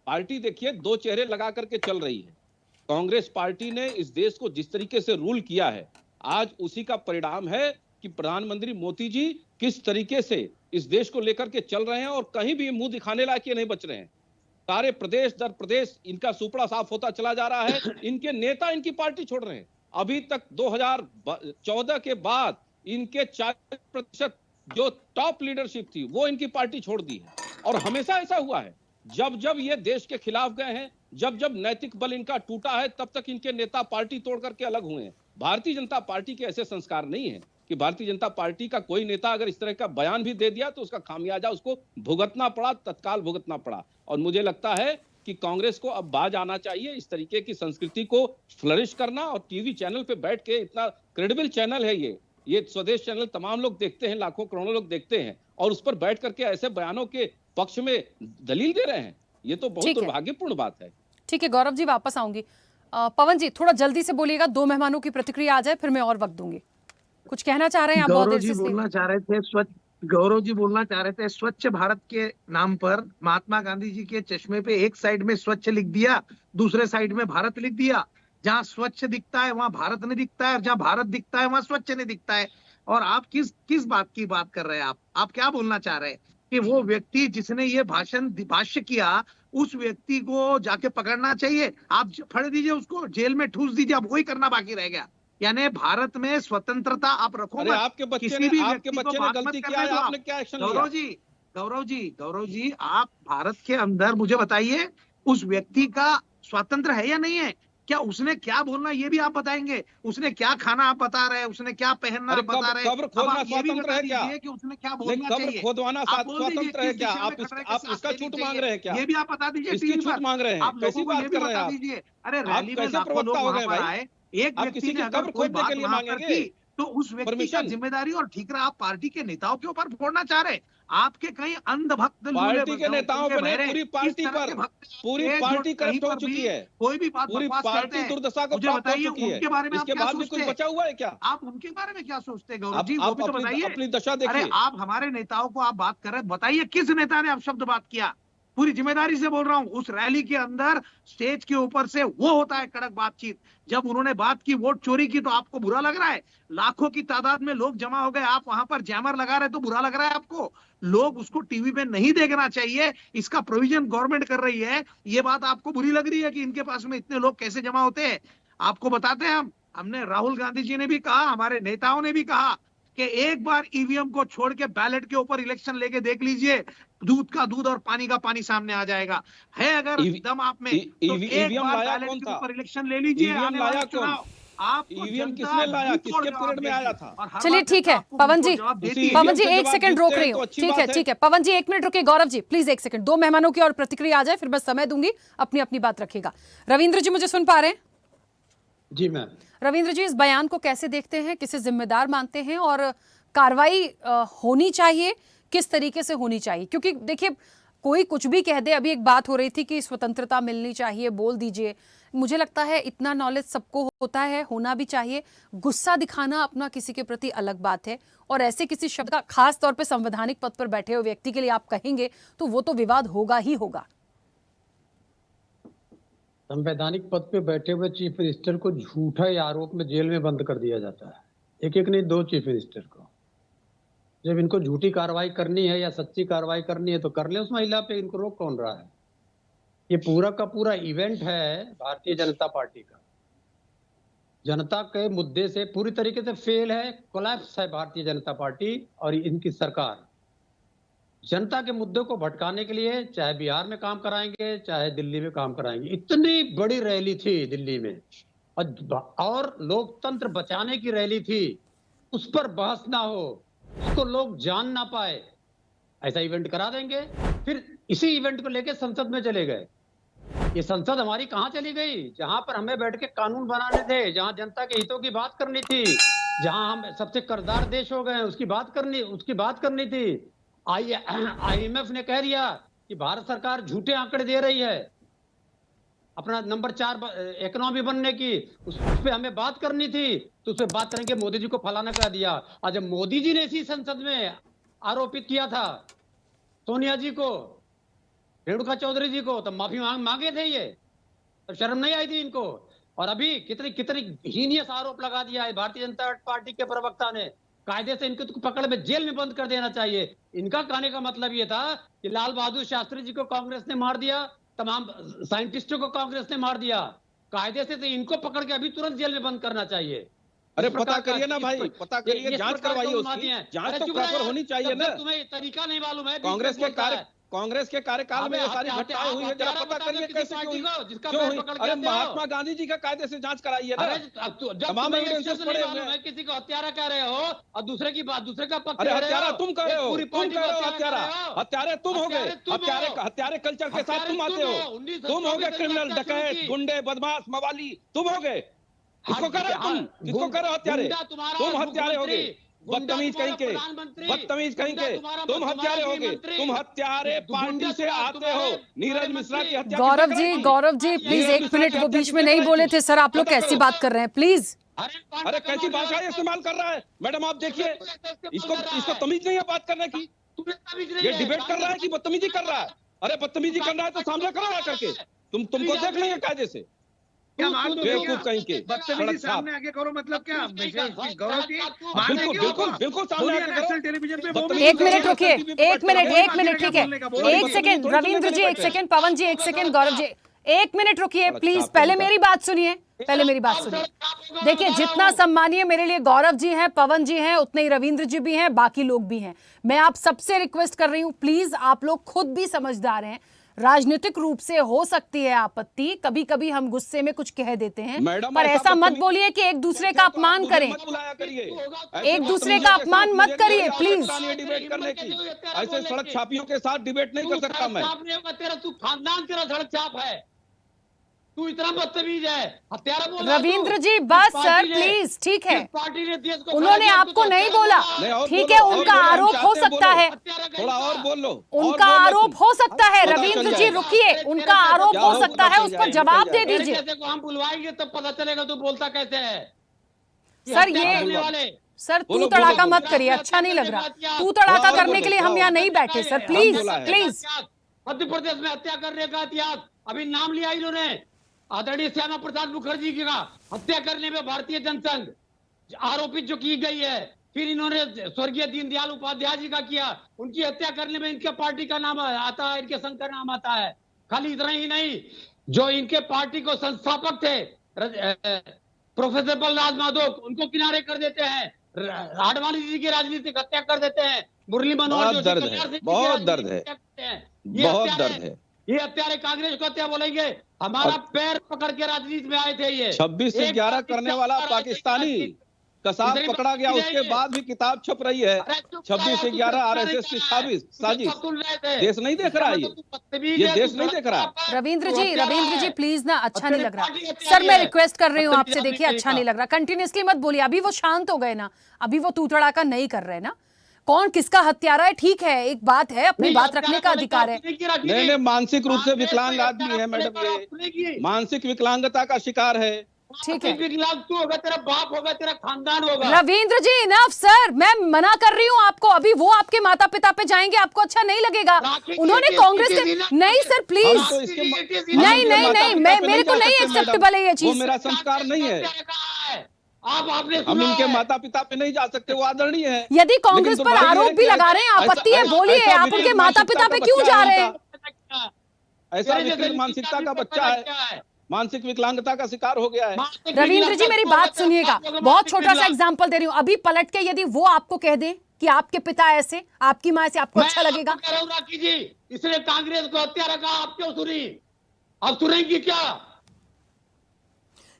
पार्टी देखिए दो चेहरे लगा करके चल रही है। कांग्रेस पार्टी ने इस देश को जिस तरीके से रूल किया है, आज उसी का परिणाम है कि प्रधानमंत्री मोदी जी किस तरीके से इस देश को लेकर के चल रहे हैं और कहीं भी मुंह दिखाने लायक ये नहीं बच रहे हैं। सारे प्रदेश दर प्रदेश इनका सुपड़ा साफ होता चला जा रहा है, इनके नेता इनकी पार्टी छोड़ रहे हैं। अभी तक 2014 के बाद इनके 40% जो टॉप लीडरशिप थी वो इनकी पार्टी छोड़ दी है। और हमेशा ऐसा हुआ है, जब जब ये देश के खिलाफ गए हैं, जब जब नैतिक बल इनका टूटा है, तब तक इनके नेता पार्टी तोड़ करके अलग हुए हैं। भारतीय जनता पार्टी के ऐसे संस्कार नहीं है कि भारतीय जनता पार्टी का कोई नेता अगर इस तरह का बयान भी दे दिया तो उसका खामियाजा उसको भुगतना पड़ा, तत्काल भुगतना पड़ा। और मुझे लगता है कि कांग्रेस को अब बाज आना चाहिए इस तरीके की संस्कृति को फ्लरिश करना। और टीवी चैनल पे बैठ के, इतना क्रेडिबल चैनल है ये स्वदेश चैनल तमाम लोग देखते हैं, लाखों करोड़ों लोग देखते हैं, और उस पर बैठ करके ऐसे बयानों के पक्ष में दलील दे रहे हैं, ये तो बहुत दुर्भाग्यपूर्ण बात है। ठीक है गौरव जी, वापस आऊंगी। पवन जी थोड़ा जल्दी से बोलिएगा, 2 मेहमानों की प्रतिक्रिया आ जाए फिर मैं और वक्त दूंगी। कुछ कहना चाह रहे हैं आप? गौरव जी बोलना चाह रहे थे गौरव जी बोलना चाह रहे थे स्वच्छ भारत के नाम पर महात्मा गांधी जी के चश्मे पे एक साइड में स्वच्छ लिख दिया, दूसरे साइड में भारत लिख दिया। जहाँ स्वच्छ दिखता है वहाँ भारत नहीं दिखता है, और जहाँ भारत दिखता है वहाँ स्वच्छ नहीं दिखता है। और आप किस बात की बात कर रहे हैं? आप क्या बोलना चाह रहे हैं कि वो व्यक्ति जिसने ये भाष्य किया, उस व्यक्ति को जाके पकड़ना चाहिए, आप फड़ दीजिए, उसको जेल में ठूस दीजिए, अब वही करना बाकी रह गया। यानी भारत में स्वतंत्रता आप रखो। आपके बच्चे ने गलती किया है, आपने क्या एक्शन लिया? गौरव जी आप भारत के अंदर मुझे बताइए, उस व्यक्ति का स्वतंत्र है या नहीं है? क्या उसने क्या बोलना ये भी आप बताएंगे? उसने क्या खाना आप बता रहे हैं, उसने क्या पहनना आप बता रहे हैं? कब्र खोदना स्वतंत्र है क्या? कि उसने क्या बोलना चाहिए? कब्र खोदवाना स्वतंत्र है क्या? आप उसका छूट मांग रहे हैं क्या? ये भी आप बता दीजिए। इसकी छूट मांग रहे हैं, कैसी बात कर रहे हैं आप? अरे रैली में लाखों लोग वहां पर आए, एक व्यक्ति ने अगर कोई बात वहां पर की तो उस व्यक्ति का जिम्मेदारी और ठीकरा आप पार्टी के नेताओं के ऊपर फोड़ना चाह रहे हैं। आपके कई अंधभक्त पार्टी के नेताओं पर नहीं, पूरी पार्टी पर, पूरी पार्टी करप्ट हो चुकी है। कोई भी बात पूरी पार्टी दुर्दशा को प्राप्त हो चुकी है। उनके बारे में इसके बाद भी कुछ बचा हुआ है क्या? आप उनके बारे में क्या सोचते हैं गौरव जी? वो भी तो बताइए। अपनी दशा देखिए। अरे आप हमारे नेताओं को आप बात कर रहे हैं, बताइए किस नेता ने अपशब्द बात किया? पूरी जिम्मेदारी से बोल रहा हूं, उस रैली के अंदर स्टेज के ऊपर से वो होता है कड़क बातचीत। जब उन्होंने बात की, वोट चोरी की, तो आपको बुरा लग रहा है? लाखों की तादाद में लोग जमा हो गए, आप वहां पर जैमर लगा रहे तो बुरा लग रहा है आपको? लोग उसको टीवी पे नहीं देखना चाहिए, इसका प्रोविजन गवर्नमेंट कर रही है, ये बात आपको बुरी लग रही है कि इनके पास में इतने लोग कैसे जमा होते हैं? आपको बताते हैं हमने राहुल गांधी जी ने भी कहा, हमारे नेताओं ने भी कहा कि एक बार ईवीएम को छोड़ के बैलेट के ऊपर इलेक्शन लेके देख लीजिए, दूध का दूध और पानी का पानी सामने आ जाएगा। है अगर दम आप में तो एक बार बैलेट के ऊपर इलेक्शन ले लीजिए। आने वाला चुनाव ईवीएम किसने लाया, किसके पीरियड में आया था? चलिए ठीक है पवन जी 1 सेकंड रोक रही हूँ। ठीक है पवन जी 1 मिनट रुकिए। गौरव जी प्लीज 1 सेकंड, 2 मेहमानों की और प्रतिक्रिया आ जाए फिर मैं समय दूंगी, अपनी अपनी बात रखिएगा। रविंद्र जी मुझे सुन पा रहे हैं? जी मैम। रविंद्र जी इस बयान को कैसे देखते हैं, किसे जिम्मेदार मानते हैं और कार्रवाई होनी चाहिए, किस तरीके से होनी चाहिए? क्योंकि देखिए कोई कुछ भी कह दे, अभी एक बात हो रही थी कि स्वतंत्रता मिलनी चाहिए, बोल दीजिए। मुझे लगता है इतना नॉलेज सबको होता है, होना भी चाहिए। गुस्सा दिखाना अपना किसी के प्रति अलग बात है, और ऐसे किसी शब्द का खास तौर पे संवैधानिक पद पर बैठे हुए व्यक्ति के लिए आप कहेंगे तो वो तो विवाद होगा ही होगा। संवैधानिक पद पे बैठे हुए चीफ मिनिस्टर को झूठा आरोप में जेल में बंद कर दिया जाता है, एक नहीं 2 चीफ मिनिस्टर को। जब इनको झूठी कार्रवाई करनी है या सच्ची कार्रवाई करनी है तो कर ले, उस महिला पे इनको रोक कौन रहा है? ये पूरा का पूरा इवेंट है भारतीय जनता पार्टी का। जनता के मुद्दे से पूरी तरीके से फेल है, कोलैप्स है भारतीय जनता पार्टी और इनकी सरकार। जनता के मुद्दे को भटकाने के लिए चाहे बिहार में काम कराएंगे, चाहे दिल्ली में काम कराएंगे। इतनी बड़ी रैली थी दिल्ली में और लोकतंत्र बचाने की रैली थी, उस पर बहस ना हो, उसको लोग जान ना पाए, ऐसा इवेंट करा देंगे। फिर इसी इवेंट को लेके संसद में चले गए। ये संसद हमारी कहाँ चली गई, जहां पर हमें बैठ के कानून बनाने थे, जहां जनता के हितों की बात करनी थी, जहां हम सबसे कर्जदार देश हो गए हैं उसकी बात करनी थी। IMF ने कह दिया कि भारत सरकार झूठे आंकड़े दे रही है अपना नंबर 4 इकोनॉमी बनने की, उस पे हमें बात करनी थी, तो उस पे बात करेंगे मोदी जी को फलाना कह दिया। आज जब मोदी जी ने इसी संसद में आरोपित किया था सोनिया जी को, रेणुका चौधरी जी को, तब माफी मांगे थे ये, तब शर्म नहीं आई थी इनको। और अभी कितनी हीनियस आरोप लगा दिया है भारतीय जनता पार्टी के प्रवक्ता ने, कायदे से इनको तो पकड़ में जेल में बंद कर देना चाहिए। इनका कहने का मतलब ये था कि लाल बहादुर शास्त्री जी को कांग्रेस ने मार दिया, तमाम साइंटिस्टों को कांग्रेस ने मार दिया, कायदे से तो इनको पकड़ के अभी तुरंत जेल में बंद करना चाहिए। अरे पता करिए ना भाई, पता करिए, जांच करवाइए उसकी, जांच तो प्रॉपर होनी चाहिए ना। तुम्हें तरीका नहीं मालूम है कांग्रेस के कार्यकाल में ये सारी घटनाएं हुई है, जरा पता करिए कैसे क्यों हुई। अरे महात्मा गांधी जी का कायदे से जांच कराइए ना, तमाम एविडेंसेस पड़े हुए हैं। किसी को हत्यारा कह रहे हो और दूसरे का पक्ष। अरे हत्यारा तुम कह रहे हो, हत्यारे तुम हो गए, हत्यारे कल्चर के साथ तुम आते हो, तुम हो गए क्रिमिनल, डकैत, गुंडे, बदमाश, मवाली, तुम हो गए। किसको कह रहे हो तुम, किसको कह रहे हो हत्यारे? तुम हत्यारे हो गए, बदतमीज कहीं के, तुम हत्यारे हो गए, तुम हत्यारे पार्टी से आते हो। नीरज मिश्रा की हत्या। गौरव जी प्लीज 1 मिनट, वो बीच में नहीं बोले थे सर, आप लोग कैसी बात कर रहे हैं प्लीज। अरे कैसी भाषा इस्तेमाल कर रहा है मैडम, आप देखिए, इसको तमीज नहीं है बात करने की। ये डिबेट कर रहा है कि बदतमीजी कर रहा है? अरे बदतमीजी कर रहा है तो सामने करो आकर के, तुमको देख लेंगे कायदे से। बेवकूफ कहीं के, बदतमीजी सामने आगे करो मतलब क्या? गौरव जी बिल्कुल सामने आगे करो। टेलीविजन पे 1 मिनट रुकिए, 1 मिनट ठीक है, 1 सेकंड रविंद्र जी, 1 सेकंड पवन जी, 1 सेकंड गौरव जी, 1 मिनट रुकिए प्लीज, पहले मेरी बात सुनिए। देखिए, जितना सम्मानीय मेरे लिए गौरव जी हैं, पवन जी हैं, उतने ही रविंद्र जी भी हैं, बाकी लोग भी हैं। मैं आप सबसे रिक्वेस्ट कर रही हूं, प्लीज आप लोग खुद भी समझदार हैं, राजनीतिक रूप से हो सकती है आपत्ति, कभी कभी हम गुस्से में कुछ कह देते हैं, पर ऐसा मत बोलिए कि एक दूसरे का अपमान करें, एक दूसरे का अपमान मत करिए प्लीज। डिबेट करने की ऐसे सड़क छापियों के साथ डिबेट नहीं कर सकता मैं। तू खानदान तेरा सड़क छाप है, तू इतना बदतमीज है, हत्यारा बोल। रविंद्र जी बस सर प्लीज, ठीक है, पार्टी ने देश को, उन्होंने आपको नहीं बोला, ठीक है, उनका आरोप हो सकता है, थोड़ा और बोल लो, उनका आरोप हो सकता है। रविंद्र जी रुकिए, उनका आरोप हो सकता है, उस पर जवाब दे दीजिए। हम बुलवाएंगे तब पता चलेगा तू बोलता कैसे है। सर तू तड़ाका मत करिए, अच्छा नहीं लग रहा, तू तड़ाका करने के लिए हम यहाँ नहीं बैठे sir, please please. Madhya Pradesh में हत्या करने का इतिहास अभी नाम लिया इन्होंने, आदरणीय श्यामा प्रसाद मुखर्जी की हत्या करने में भारतीय जनसंघ आरोपित जो की गई है, फिर इन्होंने स्वर्गीय दीनदयाल उपाध्याय जी का किया, उनकी हत्या करने में इनके पार्टी का नाम आता है, इनके संघ का नाम आता है। खाली इतना ही नहीं, जो इनके पार्टी को संस्थापक थे प्रोफेसर बलराज माधव, उनको किनारे कर देते हैं, आडवाणी जी की राजनीतिक हत्या कर देते हैं, मुरली मनोहर बहुत दर्द है, बहुत दर्द है, बहुत दर्द है। ये हत्यारे कांग्रेस को हत्या बोलेंगे, हमारा पैर पकड़ के राजनीति में आए थे। ये 26 से 11 करने वाला पाकिस्तानी कसाब पकड़ा गया, उसके बाद भी किताब छप रही है 26 से 11 RSS की साजिश। देश नहीं देख रहा, ये देश नहीं देख रहा। रविंद्र जी प्लीज ना, अच्छा नहीं लग रहा सर, मैं रिक्वेस्ट कर रही हूँ आपसे, देखिए अच्छा नहीं लग रहा, कंटिन्यूअसली मत बोलिए। अभी वो शांत हो गए ना, अभी वो तू तड़ाका नहीं कर रहे ना, कौन किसका हत्यारा है ठीक है, एक बात है, अपनी बात रखने का अधिकार है। नहीं, मानसिक रूप से विकलांग आदमी है मैडम, ये मानसिक विकलांगता का शिकार है, ठीक है। विकलांग तू होगा, तेरा बाप होगा, तेरा खानदान होगा। रविंद्र जी इनफ सर, मैं मना कर रही हूँ आपको, अभी वो आपके माता पिता पे जाएंगे, आपको अच्छा नहीं लगेगा। उन्होंने कांग्रेस के, नहीं सर प्लीज, नहीं, मेरे को नहीं एक्सेप्टेबल है ये चीज, मेरा संस्कार नहीं है। हम इनके माता पिता पे नहीं जा सकते, वो आदरणीय है। यदि कांग्रेस पर आरोप भी लगा रहे हैं, आपत्ति है, बोलिए, आप उनके माता पिता पे क्यों जा रहे हैं? ऐसा विकल मानसिकता का बच्चा है, मानसिक विकलांगता का शिकार हो गया है। रविंद्र जी मेरी बात सुनिएगा, बहुत छोटा सा एग्जांपल दे रही हूँ, अभी पलट के यदि वो आपको कह दें कि आपके पिता ऐसे, आपकी माँ ऐसे, आपको अच्छा लगेगा? इसने कांग्रेस को हत्यारा कहा, आप क्यों सुनी? आप सुनेंगी क्या?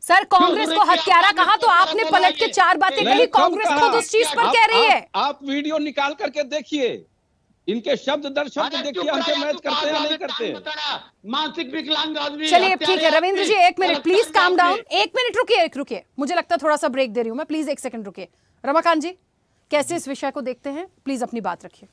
सर कांग्रेस को हत्यारा कहा तो आपने पलट के 4 बातें कही, कांग्रेस खुद उस चीज पर कह रही है। आप वीडियो निकाल करके देखिए, इनके शब्द दर शब्द देखिए हमसे मैच करते हैं नहीं करते हैं। मानसिक विकलांग आदमी। चलिए ठीक है रविंद्र जी, एक मिनट प्लीज काम डाउन, एक मिनट रुकिए, मुझे लगता है थोड़ा सा ब्रेक दे रही हूँ मैं, प्लीज 1 सेकंड रुकिए। रमाकांत जी कैसे इस विषय को देखते हैं, प्लीज अपनी बात रखिए।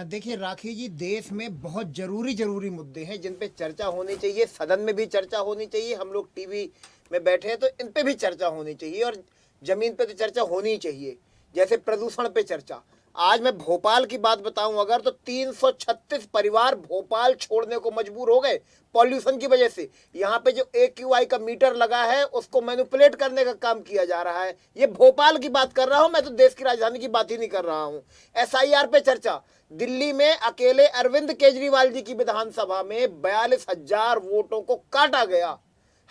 देखिए राखी जी, देश में बहुत जरूरी मुद्दे हैं जिन पे चर्चा होनी चाहिए, सदन में भी चर्चा होनी चाहिए, हम लोग टीवी में बैठे हैं तो इन पे भी चर्चा होनी चाहिए और जमीन पे तो चर्चा होनी ही चाहिए। जैसे प्रदूषण पे चर्चा, आज मैं भोपाल की बात बताऊं अगर, तो 336 परिवार भोपाल छोड़ने को मजबूर हो गए पॉल्यूशन की वजह से। यहाँ पे जो AQI का मीटर लगा है उसको मैनिपुलेट करने का काम किया जा रहा है। ये भोपाल की बात कर रहा हूं मैं, तो देश की राजधानी की बात ही नहीं कर रहा हूं। SIR पे चर्चा, दिल्ली में अकेले अरविंद केजरीवाल जी की विधानसभा में 42,000 वोटों को काटा गया।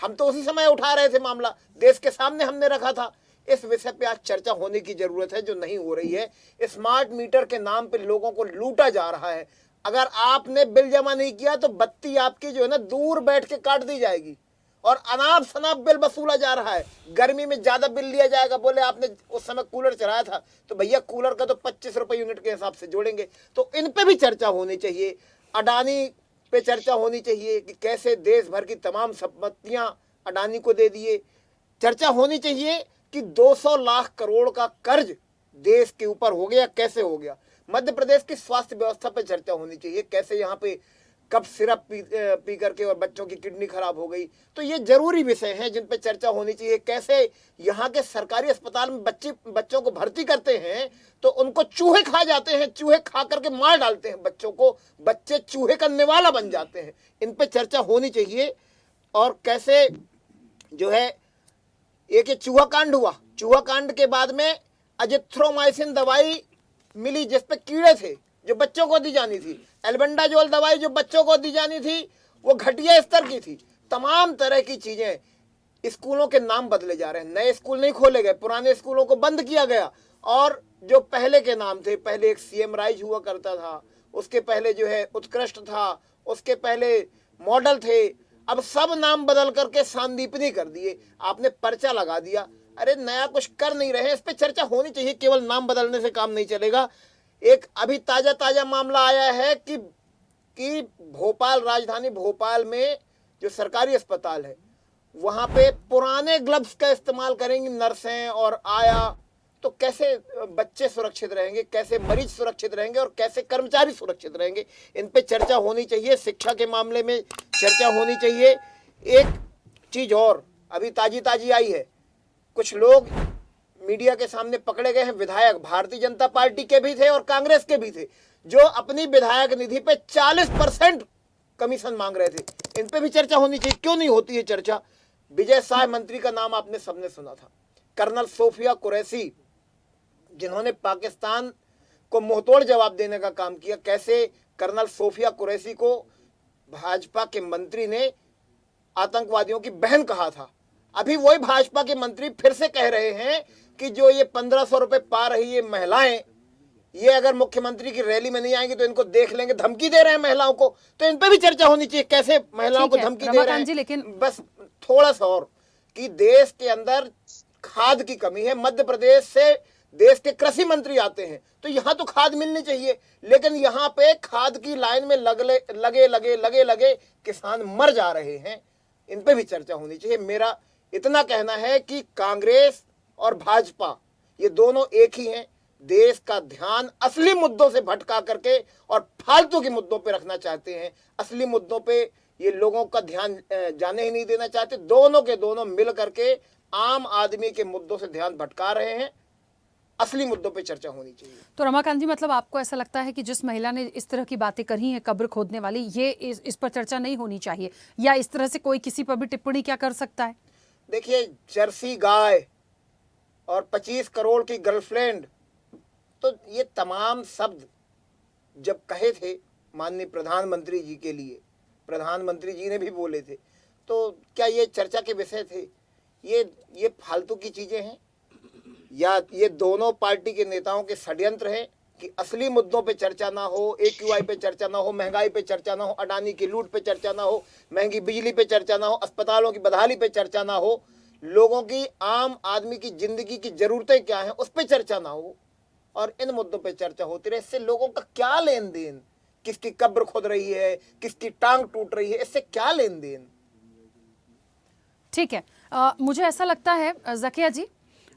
हम तो उसी समय उठा रहे थे मामला, देश के सामने हमने रखा था। इस विषय पे आज चर्चा होने की जरूरत है जो नहीं हो रही है। स्मार्ट मीटर के नाम पे लोगों को लूटा जा रहा है। अगर आपने बिल जमा नहीं किया तो बत्ती आपकी जो है ना दूर बैठ के काट दी जाएगी और अनाप शनाप बिल वसूला जा रहा है। गर्मी में ज्यादा बिल लिया जाएगा, बोले आपने उस समय कूलर चलाया था तो भैया कूलर का तो 25 रुपए यूनिट के हिसाब से जोड़ेंगे। तो इन पे भी चर्चा होनी चाहिए। अडानी पे चर्चा होनी चाहिए कि कैसे देश भर की तमाम संपत्तियां अडानी को दे दिए। चर्चा होनी चाहिए कि 200 लाख करोड़ का कर्ज देश के ऊपर हो गया, कैसे हो गया। मध्य प्रदेश की स्वास्थ्य व्यवस्था पे चर्चा होनी चाहिए, कैसे यहाँ पे कब सिरप पी करके और बच्चों की किडनी खराब हो गई। तो ये जरूरी विषय हैं जिन पे चर्चा होनी चाहिए। कैसे यहाँ के सरकारी अस्पताल में बच्चों को भर्ती करते हैं तो उनको चूहे खा जाते हैं, चूहे खा करके मार डालते हैं बच्चों को, बच्चे चूहे का निवाला बन जाते हैं। इन पे चर्चा होनी चाहिए। और कैसे जो है एक ये चूहा कांड हुआ, चूहा कांड के बाद में अजिथ्रोमाइसिन दवाई मिली जिस पे कीड़े थे जो बच्चों को दी जानी थी, एल्बेंडाजोल दवाई जो बच्चों को दी जानी थी वो घटिया स्तर की थी। तमाम तरह की चीजें, स्कूलों के नाम बदले जा रहे हैं, नए स्कूल नहीं खोले गए, पुराने स्कूलों को बंद किया गया। और जो पहले के नाम थे, पहले एक CM राइज हुआ करता था, उसके पहले जो है उत्कृष्ट था, उसके पहले मॉडल थे, अब सब नाम बदल करके सांदीपनी कर दिए। आपने पर्चा लगा दिया, अरे नया कुछ कर नहीं रहे। इस पे चर्चा होनी चाहिए, केवल नाम बदलने से काम नहीं चलेगा। एक अभी ताजा मामला आया है कि भोपाल, राजधानी भोपाल में जो सरकारी अस्पताल है वहां पे पुराने ग्लव्स का इस्तेमाल करेंगी नर्सें और आया, तो कैसे बच्चे सुरक्षित रहेंगे, कैसे मरीज सुरक्षित रहेंगे और कैसे कर्मचारी सुरक्षित रहेंगे। इन पे चर्चा होनी चाहिए। शिक्षा के मामले में चर्चा होनी चाहिए। एक चीज और अभी ताजी आई है, कुछ लोग मीडिया के सामने पकड़े गए हैं, विधायक भारतीय जनता पार्टी के भी थे और कांग्रेस के भी थे, जो अपनी विधायक निधि पे 40% कमीशन मांग रहे थे। इन पे भी चर्चा होनी चाहिए। क्यों नहीं होती है चर्चा? विजय शाह मंत्री का नाम आपने सबने सुना था, कर्नल सोफिया कुरैशी जिन्होंने पाकिस्तान को मुंहतोड़ जवाब देने का काम किया। कैसे कर्नल सोफिया कुरैशी को भाजपा के मंत्री ने आतंकवादियों की बहन कहा था। अभी वही भाजपा के मंत्री फिर से कह रहे हैं कि जो ये 1500 रुपए पा रही ये महिलाएं, ये अगर मुख्यमंत्री की रैली में नहीं आएंगी तो इनको देख लेंगे। धमकी दे रहे हैं महिलाओं को, तो इन पे भी चर्चा होनी चाहिए, कैसे महिलाओं को धमकी दे रहे हैं। लेकिन बस थोड़ा सा और कि देश के अंदर खाद की कमी है। मध्य प्रदेश से देश के कृषि मंत्री आते हैं तो यहाँ तो खाद मिलनी चाहिए, लेकिन यहाँ पे खाद की लाइन में लगे किसान मर जा रहे हैं। इन पे भी चर्चा होनी चाहिए। मेरा इतना कहना है कि कांग्रेस और भाजपा ये दोनों एक ही हैं। देश का ध्यान असली मुद्दों से भटका करके और फालतू के मुद्दों पे रखना चाहते हैं। असली मुद्दों पे ये लोगों का ध्यान जाने ही नहीं देना चाहते। दोनों के दोनों मिल करके आम आदमी के मुद्दों से ध्यान भटका रहे हैं। असली मुद्दों पे चर्चा होनी चाहिए। तो रमाकांत जी, मतलब आपको ऐसा लगता है कि जिस महिला ने इस तरह की बातें कही हैं कब्र खोदने वाली, ये इस पर चर्चा नहीं होनी चाहिए, या इस तरह से कोई किसी पर भी टिप्पणी क्या कर सकता है? देखिए, जर्सी गाय और 25 करोड़ की गर्लफ्रेंड, तो ये तमाम शब्द जब कहे थे माननीय प्रधानमंत्री जी के लिए, प्रधानमंत्री जी ने भी बोले थे, तो क्या ये चर्चा के विषय थे? ये फालतू की चीजें हैं या ये दोनों पार्टी के नेताओं के षड्यंत्र हैं कि असली मुद्दों पे चर्चा ना हो, AQI पे चर्चा ना हो, महंगाई पे चर्चा ना हो, अडानी की लूट पे चर्चा ना हो, महंगी बिजली पे चर्चा ना हो, अस्पतालों की बदहाली पे चर्चा ना हो, लोगों की, आम आदमी की जिंदगी की जरूरतें क्या हैं उस पे चर्चा ना हो। और इन मुद्दों पे चर्चा होती रहे। इससे लोगों का क्या लेन देन, किसकी कब्र खुद रही है, किसकी टांग टूट रही है, इससे क्या लेन देन। ठीक है, मुझे ऐसा लगता है ज़किया जी,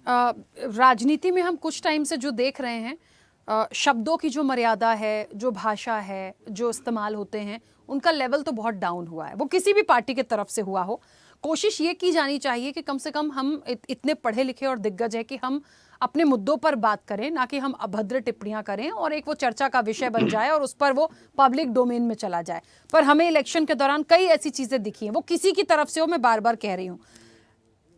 राजनीति में हम कुछ टाइम से जो देख रहे हैं, शब्दों की जो मर्यादा है, जो भाषा है, जो इस्तेमाल होते हैं, उनका लेवल तो बहुत डाउन हुआ है। वो किसी भी पार्टी की तरफ से हुआ हो, कोशिश ये की जानी चाहिए कि कम से कम हम इतने पढ़े लिखे और दिग्गज है कि हम अपने मुद्दों पर बात करें, ना कि हम अभद्र टिप्पणियां करें और एक वो चर्चा का विषय बन जाए और उस पर वो पब्लिक डोमेन में चला जाए। पर हमें इलेक्शन के दौरान कई ऐसी चीज़ें दिखी हैं, वो किसी की तरफ से हो, मैं बार बार कह रही हूँ।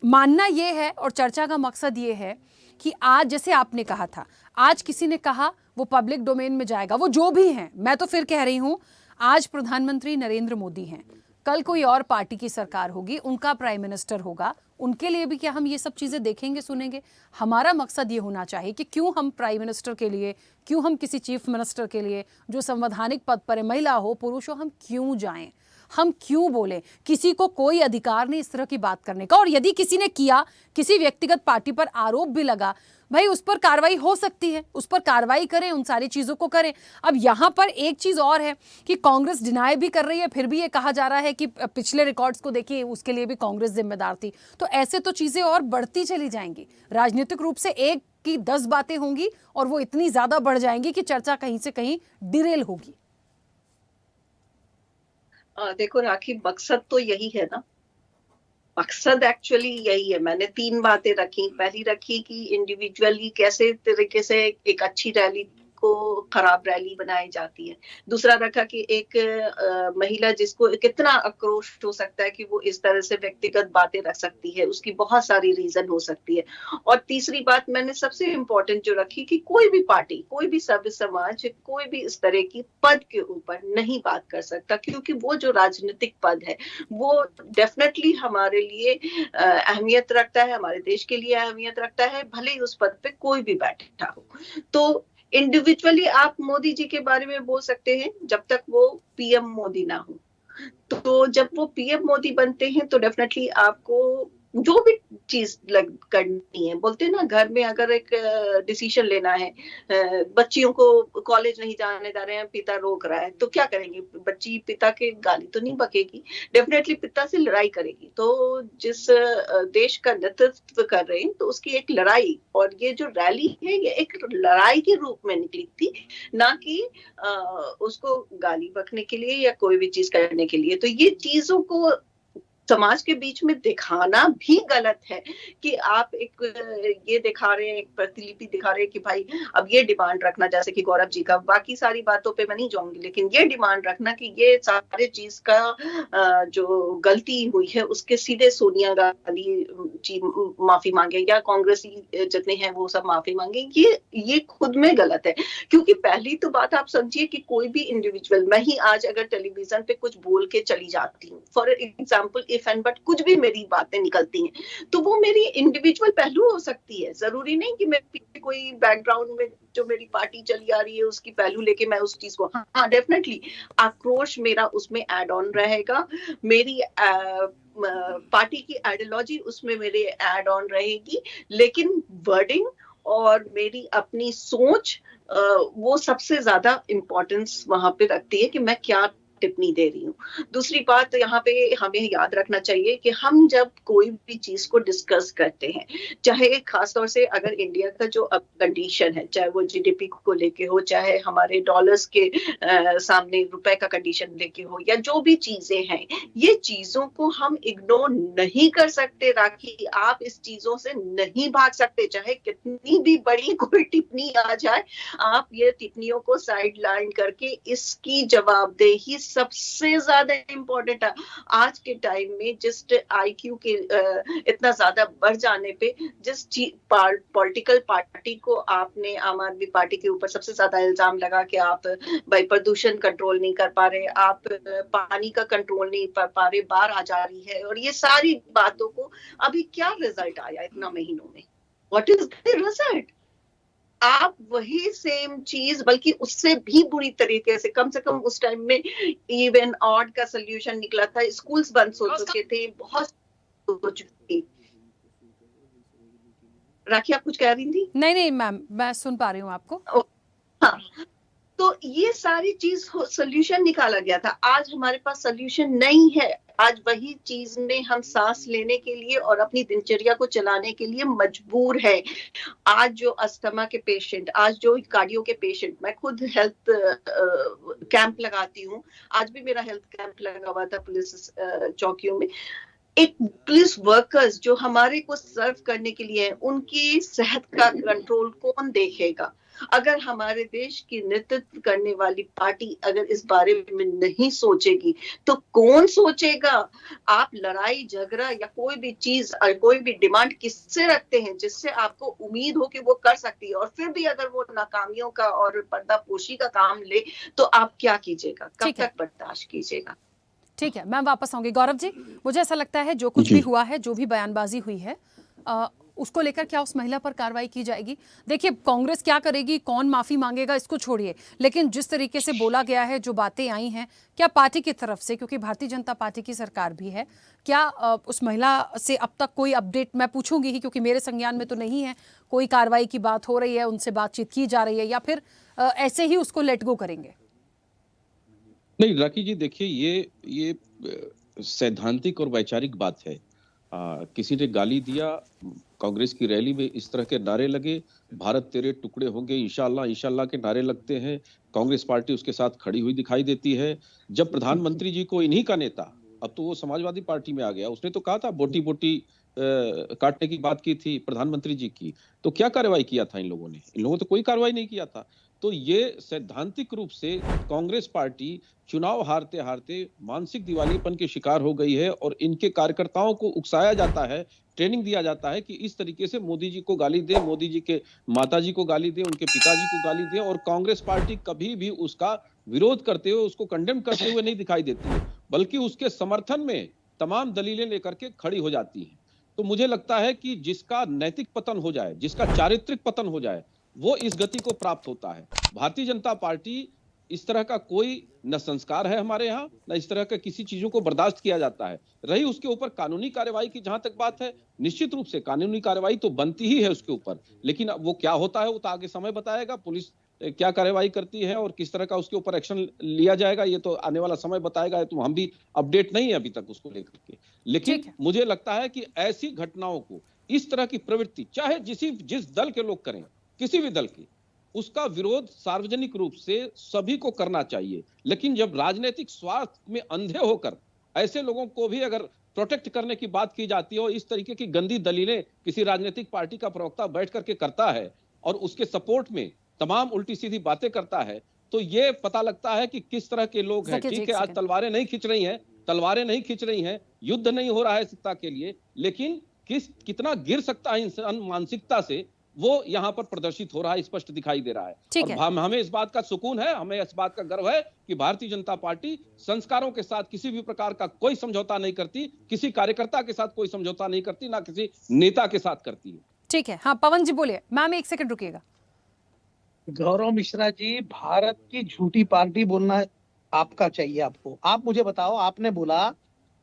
मानना ये है और चर्चा का मकसद ये है कि आज जैसे आपने कहा था, आज किसी ने कहा वो पब्लिक डोमेन में जाएगा, वो जो भी हैं, मैं तो फिर कह रही हूँ आज प्रधानमंत्री नरेंद्र मोदी हैं, कल कोई और पार्टी की सरकार होगी, उनका प्राइम मिनिस्टर होगा, उनके लिए भी क्या हम ये सब चीज़ें देखेंगे सुनेंगे? हमारा मकसद ये होना चाहिए कि क्यों हम प्राइम मिनिस्टर के लिए, क्यों हम किसी चीफ मिनिस्टर के लिए जो संवैधानिक पद पर है, महिला हो पुरुष हो, हम क्यों जाएं, हम क्यों बोले? किसी को कोई अधिकार नहीं इस तरह की बात करने का। और यदि किसी ने किया, किसी व्यक्तिगत पार्टी पर आरोप भी लगा, भाई उस पर कार्रवाई हो सकती है, उस पर कार्रवाई करें, उन सारी चीज़ों को करें। अब यहाँ पर एक चीज़ और है कि कांग्रेस डिनाई भी कर रही है, फिर भी ये कहा जा रहा है कि पिछले रिकॉर्ड्स को देखिए, उसके लिए भी कांग्रेस जिम्मेदार थी। तो ऐसे तो चीज़ें और बढ़ती चली जाएंगी। राजनीतिक रूप से एक की 10 बातें होंगी और वो इतनी ज़्यादा बढ़ जाएंगी कि चर्चा कहीं से कहीं डिरेल होगी। देखो राखी, मकसद तो यही है ना, मकसद एक्चुअली यही है। मैंने 3 बातें रखी। पहली रखी कि इंडिविजुअली कैसे तरीके से एक अच्छी रैली को खराब रैली बनाई जाती है। दूसरा रखा कि एक महिला जिसको कितना आक्रोश हो सकता है कि वो इस तरह से व्यक्तिगत बातें रख सकती है, उसकी बहुत सारी रीजन हो सकती है। और तीसरी बात मैंने सबसे इम्पोर्टेंट जो रखी कि कोई भी पार्टी, कोई भी सभ्य समाज, कोई भी इस तरह की पद के ऊपर नहीं बात कर सकता, क्योंकि वो जो राजनीतिक पद है वो डेफिनेटली हमारे लिए अहमियत रखता है, हमारे देश के लिए अहमियत रखता है, भले ही उस पद पे कोई भी बैठा हो। तो इंडिविजुअली आप मोदी जी के बारे में बोल सकते हैं जब तक वो पीएम मोदी ना हो। तो जब वो पीएम मोदी बनते हैं तो डेफिनेटली आपको जो भी चीज करनी है, बोलते हैं ना, घर में अगर एक डिसीजन लेना है, बच्चियों को कॉलेज नहीं जाने दे रहे हैं, पिता रोक रहा है, तो क्या करेंगे? बच्ची पिता के गाली तो नहीं बकेगी, डेफिनेटली पिता से लड़ाई करेगी। तो जिस देश का नेतृत्व कर रहे हैं तो उसकी एक लड़ाई, और ये जो रैली है ये एक लड़ाई के रूप में निकली थी, ना कि उसको गाली बकने के लिए या कोई भी चीज करने के लिए। तो ये चीजों को समाज के बीच में दिखाना भी गलत है कि आप एक ये दिखा रहे हैं, एक प्रतिलिपि दिखा रहे हैं कि भाई अब ये डिमांड रखना, जैसे कि गौरव जी का, बाकी सारी बातों पे मैं नहीं जाऊंगी, लेकिन ये डिमांड रखना कि ये सारे चीज का जो गलती हुई है उसके सीधे सोनिया गांधी जी माफी मांगे या कांग्रेसी जितने हैं वो सब माफी मांगे, ये खुद में गलत है। क्योंकि पहली तो बात आप समझिए कि कोई भी इंडिविजुअल, मैं ही आज अगर टेलीविजन पे कुछ बोल के चली जाती हूँ, फॉर एग्जाम्पल बट कुछ भी मेरी बातें निकलती हैं, तो वो मेरी इंडिविजुअल पहलू हो सकती है। जरूरी नहीं कि मैं कोई बैकग्राउंड में जो मेरी पार्टी चली आ रही है उसकी पहलू लेके मैं उस चीज को, हाँ डेफिनेटली आक्रोश मेरा उसमें ऐड ऑन रहेगा, मेरी पार्टी की आइडियोलॉजी उसमें मेरे ऐड ऑन रहेगी, लेकिन वर्डिंग और मेरी अपनी सोच वो सबसे ज्यादा इम्पोर्टेंस वहां पे रखती है कि मैं क्या टिप्पणी दे रही हूँ। दूसरी बात यहाँ पे हमें याद रखना चाहिए कि हम जब कोई भी चीज को डिस्कस करते हैं, चाहे खासतौर से अगर इंडिया का जो अब कंडीशन है, चाहे वो जीडीपी को लेके हो, चाहे हमारे डॉलर्स के सामने रुपए का कंडीशन लेके हो, या जो भी चीजें हैं, ये चीजों को हम इग्नोर नहीं कर सकते। राखी, आप इस चीजों से नहीं भाग सकते, चाहे कितनी भी बड़ी कोई टिप्पणी आ जाए, आप ये टिप्पणियों को साइड लाइन करके इसकी जवाबदेही सबसे ज्यादा इम्पोर्टेंट है। आज के टाइम में जिस आईक्यू के इतना ज्यादा बढ़ जाने पे, जिस पॉलिटिकल पार्टी को आपने, आम आदमी पार्टी के ऊपर सबसे ज्यादा इल्जाम लगा कि आप भाई प्रदूषण कंट्रोल नहीं कर पा रहे, आप पानी का कंट्रोल नहीं कर पा रहे, बाढ़ आ जा रही है, और ये सारी बातों को अभी क्या रिजल्ट आया इतना महीनों में? What is the result? आप वही सेम चीज, बल्कि उससे भी बुरी तरीके से, कम उस टाइम में इवन ऑड का सोल्यूशन निकला था, स्कूल्स बंद हो चुके थे, बहुत हो चुकी राखी आप कुछ कह रही थी? नहीं नहीं मैम, मैं सुन पा रही हूँ आपको। हाँ, तो ये सारी चीज सोल्यूशन निकाला गया था। आज हमारे पास सोल्यूशन नहीं है। आज वही चीज में हम सांस लेने के लिए और अपनी दिनचर्या को चलाने के लिए मजबूर है। आज जो अस्थमा के पेशेंट, आज जो कार्डियो के पेशेंट, मैं खुद हेल्थ कैंप लगाती हूँ, आज भी मेरा हेल्थ कैंप लगा हुआ था पुलिस चौकियों में। एक पुलिस वर्कर्स जो हमारे को सर्व करने के लिए है, उनकी सेहत का कंट्रोल कौन देखेगा? अगर हमारे देश की नेतृत्व करने वाली पार्टी अगर इस बारे में नहीं सोचेगी तो कौन सोचेगा? आप लड़ाई झगड़ा या कोई भी चीज और कोई भी डिमांड किससे रखते हैं जिससे आपको उम्मीद हो कि वो कर सकती है, और फिर भी अगर वो नाकामियों का और पर्दापोशी का काम ले तो आप क्या कीजिएगा? कब तक बर्दाश्त कीजिएगा? ठीक है, मैं वापस आऊंगी। गौरव जी, मुझे ऐसा लगता है जो कुछ भी हुआ है, जो भी बयानबाजी हुई है, उसको लेकर क्या उस महिला पर कार्रवाई की जाएगी? देखिए, कांग्रेस क्या करेगी, कौन माफी मांगेगा, इसको छोड़िए, लेकिन जिस तरीके से बोला गया है, जो बातें आई हैं, क्या पार्टी की तरफ से, क्योंकि भारतीय जनता पार्टी की सरकार भी है, क्या उस महिला से अब तक कोई अपडेट, मैं पूछूंगी ही क्योंकि मेरे संज्ञान में तो नहीं है, कोई कार्रवाई की बात हो रही है, उनसे बातचीत की जा रही है, या फिर ऐसे ही उसको लेट गो करेंगे? नहीं राखी जी, देखिए ये सैद्धांतिक और वैचारिक बात है। किसी ने गाली दिया, कांग्रेस की रैली में इस तरह के नारे लगे, भारत तेरे टुकड़े होंगे, इंशाल्लाह इंशाल्लाह के नारे लगते हैं, कांग्रेस पार्टी उसके साथ खड़ी हुई दिखाई देती है। जब प्रधानमंत्री जी को इन्हीं का नेता, अब तो वो समाजवादी पार्टी में आ गया, उसने तो कहा था बोटी बोटी काटने की बात की थी प्रधानमंत्री जी की, तो क्या कार्रवाई किया था इन लोगों ने? इन लोगों ने तो कोई कार्रवाई नहीं किया था। तो ये सैद्धांतिक रूप से कांग्रेस पार्टी चुनाव हारते हारते मानसिक दिवालियेपन के शिकार हो गई है, और इनके कार्यकर्ताओं को उकसाया जाता है, ट्रेनिंग दिया जाता है कि इस तरीके से मोदी जी को गाली दे, मोदी जी के माता जी को गाली दे, उनके पिताजी को गाली दे, और कांग्रेस पार्टी कभी भी उसका विरोध करते हुए, उसको कंडेम करते हुए नहीं दिखाई देती है, बल्कि उसके समर्थन में तमाम दलीलें लेकर के खड़ी हो जाती है। तो मुझे लगता है कि जिसका नैतिक पतन हो जाए, जिसका चारित्रिक पतन हो जाए, वो इस गति को प्राप्त होता है। भारतीय जनता पार्टी, इस तरह का कोई न संस्कार है हमारे यहाँ, न इस तरह का किसी चीजों को बर्दाश्त किया जाता है। रही उसके ऊपर कानूनी कार्रवाई की जहां तक बात है, निश्चित रूप से कानूनी कार्रवाई तो बनती ही है उसके ऊपर, लेकिन वो क्या होता है वो तो आगे समय बताएगा। पुलिस क्या कार्रवाई करती है और किस तरह का उसके ऊपर एक्शन लिया जाएगा, ये तो आने वाला समय बताएगा। तो हम भी अपडेट नहीं है अभी तक उसको लेकर के, लेकिन मुझे लगता है कि ऐसी घटनाओं को, इस तरह की प्रवृत्ति, चाहे जिस दल के लोग करें, किसी भी दल की, उसका विरोध सार्वजनिक रूप से सभी को करना चाहिए। लेकिन जब राजनीतिक स्वार्थ में अंधे होकर ऐसे लोगों को भी अगर प्रोटेक्ट करने की बात की जाती है और इस तरीके की गंदी दलीलें किसी राजनीतिक पार्टी का प्रवक्ता बैठ करके करता है और उसके सपोर्ट में तमाम उल्टी सीधी बातें करता है, तो ये पता लगता है कि किस तरह के लोग हैं। ठीक है, आज तलवारें नहीं खींच रही हैं, युद्ध नहीं हो रहा है सत्ता के लिए, लेकिन कितना गिर सकता है इंसान मानसिकता से, वो यहाँ पर प्रदर्शित हो रहा है, स्पष्ट दिखाई दे रहा है। और हमें इस बात का सुकून है, हमें इस बात का गर्व है कि भारतीय जनता पार्टी संस्कारों के साथ किसी भी प्रकार का कोई समझौता नहीं करती, किसी कार्यकर्ता के साथ कोई समझौता नहीं करती, ना किसी नेता के साथ करती है। ठीक है, हाँ पवन जी बोलिए। मैम एक सेकंड रुकिएगा। गौरव मिश्रा जी, भारत की झूठी पार्टी बोलना आपका चाहिए आपको। आप मुझे बताओ, आपने बोला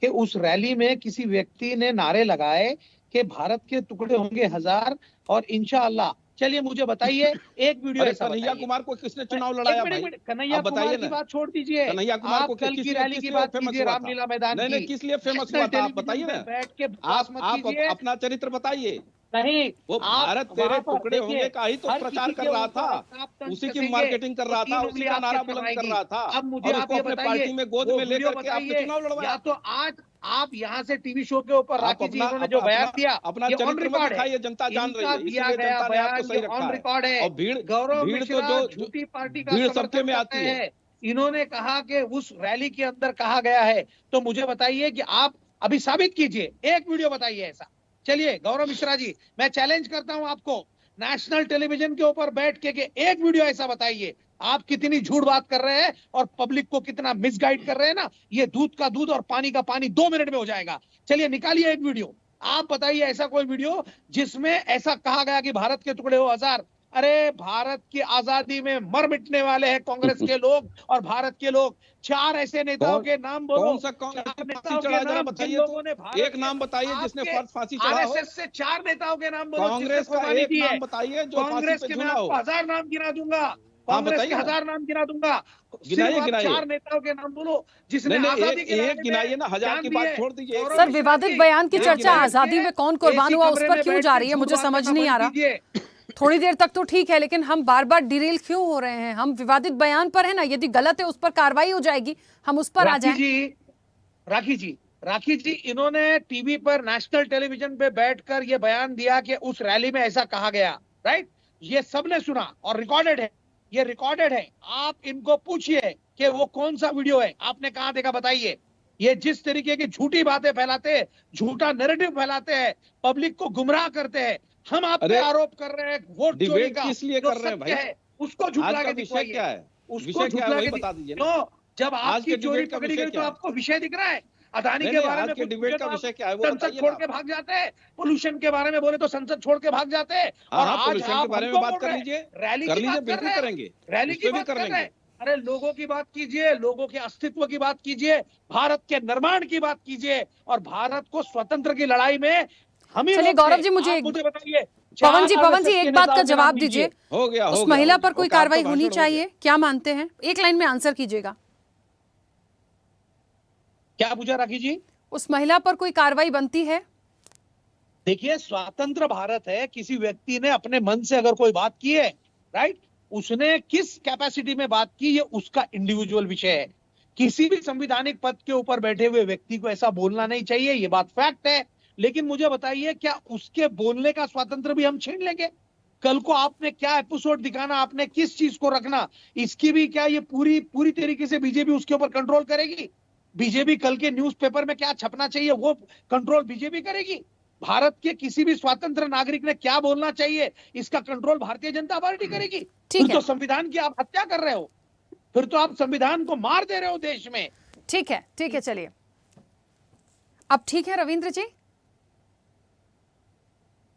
कि उस रैली में किसी व्यक्ति ने नारे लगाए कि भारत के टुकड़े होंगे 1000 और इंशाअल्लाह। चलिए मुझे बताइए एक वीडियो ऐसा। कन्हैया कुमार को किसने चुनाव लड़ाया भाई? कन्हैया कुमार की बात छोड़ दीजिए, कन्हैया कुमार को कल की रैली की बात कीजिए, रामलीला मैदान की। नहीं, किस लिए फेमस हुआ था आप बताइए ना। बैठ के आप अपना चरित्र बताइए। नहीं, वो भारत तेरे टुकड़े होंगे का ही तो प्रचार कर रहा था, उसी की मार्केटिंग कर रहा था, उसी का नारा बुलंद कर रहा था। अब मुझे आप ये बताइए, पार्टी में गोद में लेकर के आपने चुनाव लड़वाया। या तो आज आप यहाँ से टीवी शो के ऊपर राखी जी ने जो बयान दिया, अपना चरित्र में दिखाइए, जनता जान रही है, दिया गया बयान ऑन रिकॉर्ड है। और भीड़ तो जो झूठी पार्टी का भीड़ सबके में आती है। इन्होंने कहा कि उस रैली के अंदर कहा गया है, तो मुझे बताइए कि आप अभी साबित कीजिए, एक वीडियो बताइए ऐसा। चलिए गौरव मिश्रा जी, मैं चैलेंज करता हूं आपको, नेशनल टेलीविजन के ऊपर बैठ के एक वीडियो ऐसा बताइए। आप कितनी झूठ बात कर रहे हैं और पब्लिक को कितना मिसगाइड कर रहे हैं ना, ये दूध का दूध और पानी का पानी 2 मिनट में हो जाएगा। चलिए निकालिए एक वीडियो, आप बताइए ऐसा कोई वीडियो जिसमें ऐसा कहा गया कि भारत के टुकड़े हो 1000 अरे भारत की आजादी में मर मिटने वाले हैं कांग्रेस के लोग और भारत के लोग। 4 ऐसे नेताओं के नाम बोलो। कौन सा कांग्रेस ने फांसी चढ़ाया, जरा बताइए तो। एक नाम बताइए जिसने फांसी चढ़ा हो। आरएसएस से 4 नेताओं के नाम बोलो। कांग्रेस का एक नाम बताइए जो कांग्रेस फांसी के पे मैं झूला हो। आपको 1000 नाम गिना दूंगा। कांग्रेस के 1000 नाम गिना दूंगा। गिनाइए, गिनाइए। 4 नेताओं के नाम बोलो जिसने नहीं, आजादी के एक गिनाइए ना, 1000 की बात छोड़ दीजिए। सर, विवादित बयान की चर्चा आजादी में कौन कुर्बान हुआ उस पर क्यों जा रही है, मुझे समझ नहीं आ रहा। थोड़ी देर तक तो ठीक है, लेकिन हम बार बार डिरेल क्यों हो रहे हैं? हम विवादित बयान पर है ना, यदि गलत है उस पर कार्रवाई हो जाएगी, हम उस पर आ जाएं। राखी जी इन्होंने टीवी पर नेशनल टेलीविजन पे बैठकर ये बयान दिया कि उस रैली में ऐसा कहा गया, राइट? ये सबने सुना और रिकॉर्डेड है, ये रिकॉर्डेड है। आप इनको पूछिए कि वो कौन सा वीडियो है, आपने कहां देखा, बताइए। ये जिस तरीके की झूठी बातें फैलाते हैं, झूठा नैरेटिव फैलाते हैं, पब्लिक को गुमराह करते हैं। हम आप पे आरोप कर रहे हैं वोट चोरी का, किस लिए कर रहे हैं भाई? उसको झुठला के दिखाइए। क्या है उसको झुठला के बता दीजिए। जब आपकी चोरी पकड़ी गई तो आपको विषय दिख रहा है। अदानी के बारे में डिबेट का विषय क्या है वो संसद छोड़ के भाग जाते हैं। पोल्यूशन के बारे में बोले तो संसद छोड़ के भाग जाते हैं। और आज पोल्यूशन के बारे में बात कर लीजिए, रैली की बात बिल्कुल करेंगे, रैली की बात कर रहे हैं। अरे लोगों की बात कीजिए, लोगों के अस्तित्व की बात कीजिए, भारत के निर्माण की बात कीजिए और भारत को स्वतंत्र की लड़ाई में हम ही। चलिए गौरव जी, मुझे बताइए, पवन जी एक बात का जवाब दीजिए। हो गया, उस महिला पर कोई कार्रवाई होनी चाहिए, क्या मानते हैं? एक लाइन में आंसर कीजिएगा। क्या पूछा राखी जी? उस महिला पर कोई कार्रवाई बनती है? देखिए, स्वतंत्र भारत है। किसी व्यक्ति ने अपने मन से अगर कोई बात की है, राइट, उसने किस कैपेसिटी में बात की, ये उसका इंडिविजुअल विषय है। किसी भी संवैधानिक पद के ऊपर बैठे हुए व्यक्ति को ऐसा बोलना नहीं चाहिए, ये बात फैक्ट है। लेकिन मुझे बताइए, क्या उसके बोलने का स्वातंत्र भी हम छीन लेंगे? कल को आपने क्या एपिसोड दिखाना, आपने किस चीज को रखना, इसकी भी क्या ये पूरी तरीके से बीजेपी उसके ऊपर कंट्रोल करेगी? बीजेपी कल के न्यूज़पेपर में क्या छपना चाहिए वो कंट्रोल बीजेपी करेगी? भारत के किसी भी स्वतंत्र नागरिक ने क्या बोलना चाहिए, इसका कंट्रोल भारतीय जनता पार्टी करेगी? फिर तो संविधान की आप हत्या कर रहे हो, फिर तो आप संविधान को मार दे रहे हो देश में। ठीक है, चलिए अब ठीक है रविंद्र जी।